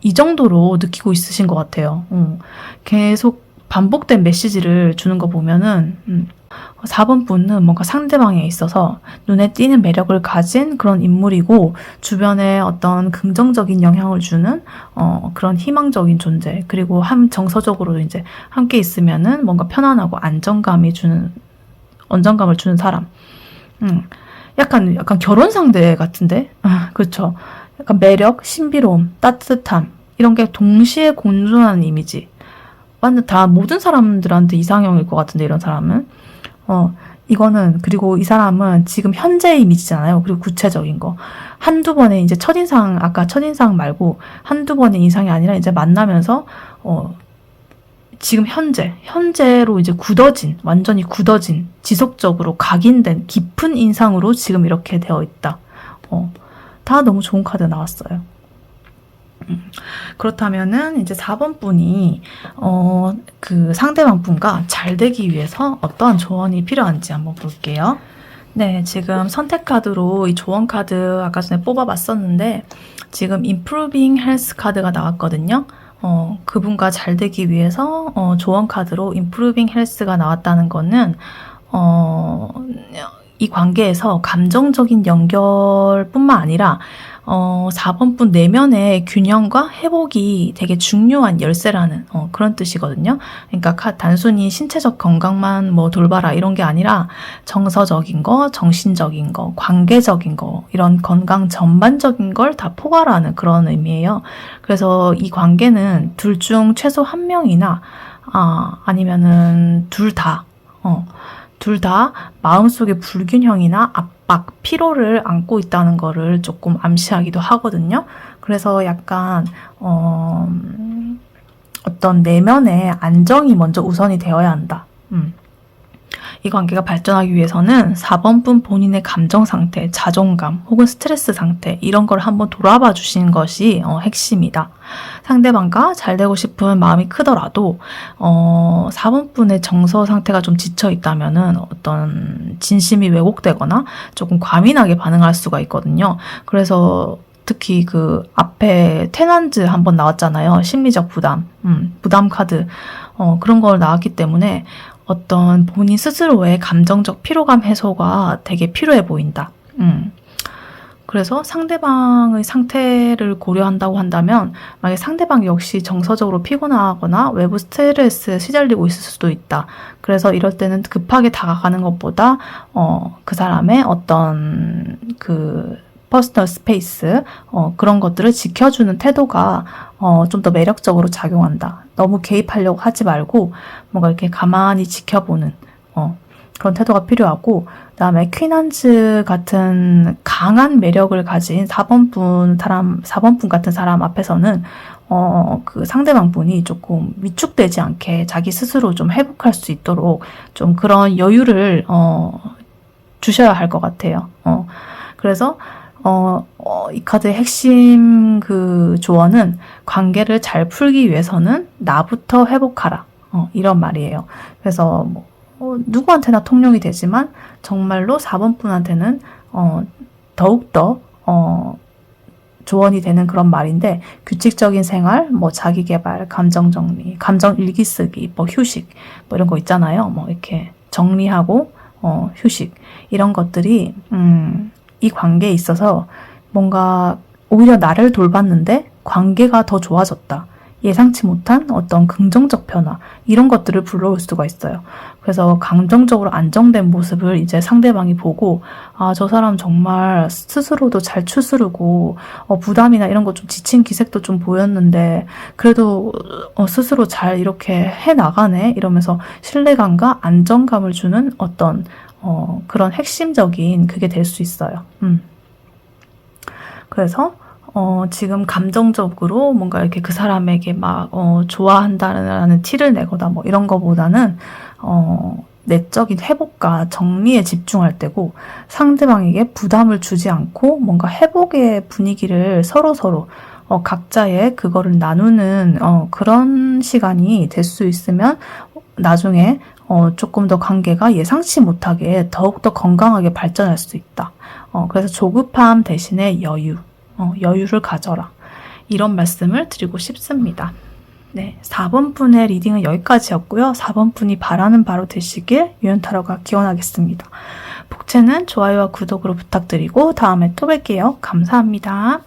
이 정도로 느끼고 있으신 것 같아요. 계속 반복된 메시지를 주는 거 보면은 4번 분은 뭔가 상대방에 있어서 눈에 띄는 매력을 가진 그런 인물이고 주변에 어떤 긍정적인 영향을 주는 그런 희망적인 존재 그리고 정서적으로도 이제 함께 있으면은 뭔가 편안하고 안정감을 주는 사람. 약간 결혼 상대 같은데? 그렇죠. 약간 매력, 신비로움, 따뜻함 이런 게 동시에 공존하는 이미지. 완전 다 모든 사람들한테 이상형일 것 같은데 이런 사람은. 이거는 그리고 이 사람은 지금 현재 이미지잖아요. 그리고 구체적인 거. 한두 번의 이제 첫인상, 아까 첫인상 말고 한두 번의 인상이 아니라 이제 만나면서 지금 현재로 이제 완전히 굳어진, 지속적으로 각인된 깊은 인상으로 지금 이렇게 되어 있다. 다 너무 좋은 카드 나왔어요. 그렇다면은 이제 4번 분이 그 상대방 분과 잘 되기 위해서 어떠한 조언이 필요한지 한번 볼게요. 네, 지금 선택 카드로 이 조언 카드 아까 전에 뽑아봤었는데 지금 Improving Health 카드가 나왔거든요. 그분과 잘 되기 위해서 조언 카드로 Improving Health가 나왔다는 거는 이 관계에서 감정적인 연결뿐만 아니라 4번 분 내면의 균형과 회복이 되게 중요한 열쇠라는 그런 뜻이거든요. 그러니까 단순히 신체적 건강만 돌봐라 이런 게 아니라 정서적인 거, 정신적인 거, 관계적인 거 이런 건강 전반적인 걸 다 포괄하는 그런 의미예요. 그래서 이 관계는 둘 중 최소 한 명이나 아니면은 둘 다, 둘 다 마음속에 불균형이나 압박, 피로를 안고 있다는 거를 조금 암시하기도 하거든요. 그래서 약간, 어떤 내면의 안정이 먼저 우선이 되어야 한다. 이 관계가 발전하기 위해서는 4번분 본인의 감정 상태, 자존감 혹은 스트레스 상태 이런 걸 한번 돌아봐 주시는 것이 핵심이다. 상대방과 잘 되고 싶은 마음이 크더라도 4번분의 정서 상태가 좀 지쳐 있다면은 어떤 진심이 왜곡되거나 조금 과민하게 반응할 수가 있거든요. 그래서 특히 그 앞에 테넌즈 한번 나왔잖아요. 심리적 부담, 부담 카드 그런 걸 나왔기 때문에 어떤 본인 스스로의 감정적 피로감 해소가 되게 필요해 보인다. 그래서 상대방의 상태를 고려한다고 한다면 만약에 상대방 역시 정서적으로 피곤하거나 외부 스트레스에 시달리고 있을 수도 있다. 그래서 이럴 때는 급하게 다가가는 것보다 그 사람의 어떤 그 퍼스널 스페이스 그런 것들을 지켜주는 태도가 좀 더 매력적으로 작용한다. 너무 개입하려고 하지 말고 뭔가 이렇게 가만히 지켜보는 그런 태도가 필요하고, 그다음에 퀸한즈 같은 강한 매력을 가진 4번분 같은 사람 앞에서는 그 상대방 분이 조금 위축되지 않게 자기 스스로 좀 회복할 수 있도록 좀 그런 여유를 주셔야 할 것 같아요. 그래서 이 카드의 핵심 그 조언은 관계를 잘 풀기 위해서는 나부터 회복하라. 이런 말이에요. 그래서 누구한테나 통용이 되지만 정말로 4번분한테는 더욱더 조언이 되는 그런 말인데, 규칙적인 생활, 자기 개발, 감정 정리, 감정 일기 쓰기, 휴식, 이런 거 있잖아요. 이렇게 정리하고 휴식 이런 것들이 이 관계에 있어서 뭔가 오히려 나를 돌봤는데 관계가 더 좋아졌다. 예상치 못한 어떤 긍정적 변화 이런 것들을 불러올 수가 있어요. 그래서 감정적으로 안정된 모습을 이제 상대방이 보고 저 사람 정말 스스로도 잘 추스르고 부담이나 이런 거 좀 지친 기색도 좀 보였는데 그래도 스스로 잘 이렇게 해나가네 이러면서 신뢰감과 안정감을 주는 어떤 그런 핵심적인 그게 될 수 있어요. 그래서 지금 감정적으로 뭔가 이렇게 그 사람에게 막 좋아한다는 티를 내거나 이런 거보다는 내적인 회복과 정리에 집중할 때고, 상대방에게 부담을 주지 않고 뭔가 회복의 분위기를 서로 각자의 그거를 나누는 그런 시간이 될 수 있으면 나중에 조금 더 관계가 예상치 못하게 더욱더 건강하게 발전할 수 있다. 그래서 조급함 대신에 여유를 가져라. 이런 말씀을 드리고 싶습니다. 네, 4번분의 리딩은 여기까지였고요. 4번분이 바라는 바로 되시길 유연타로가 기원하겠습니다. 복채는 좋아요와 구독으로 부탁드리고 다음에 또 뵐게요. 감사합니다.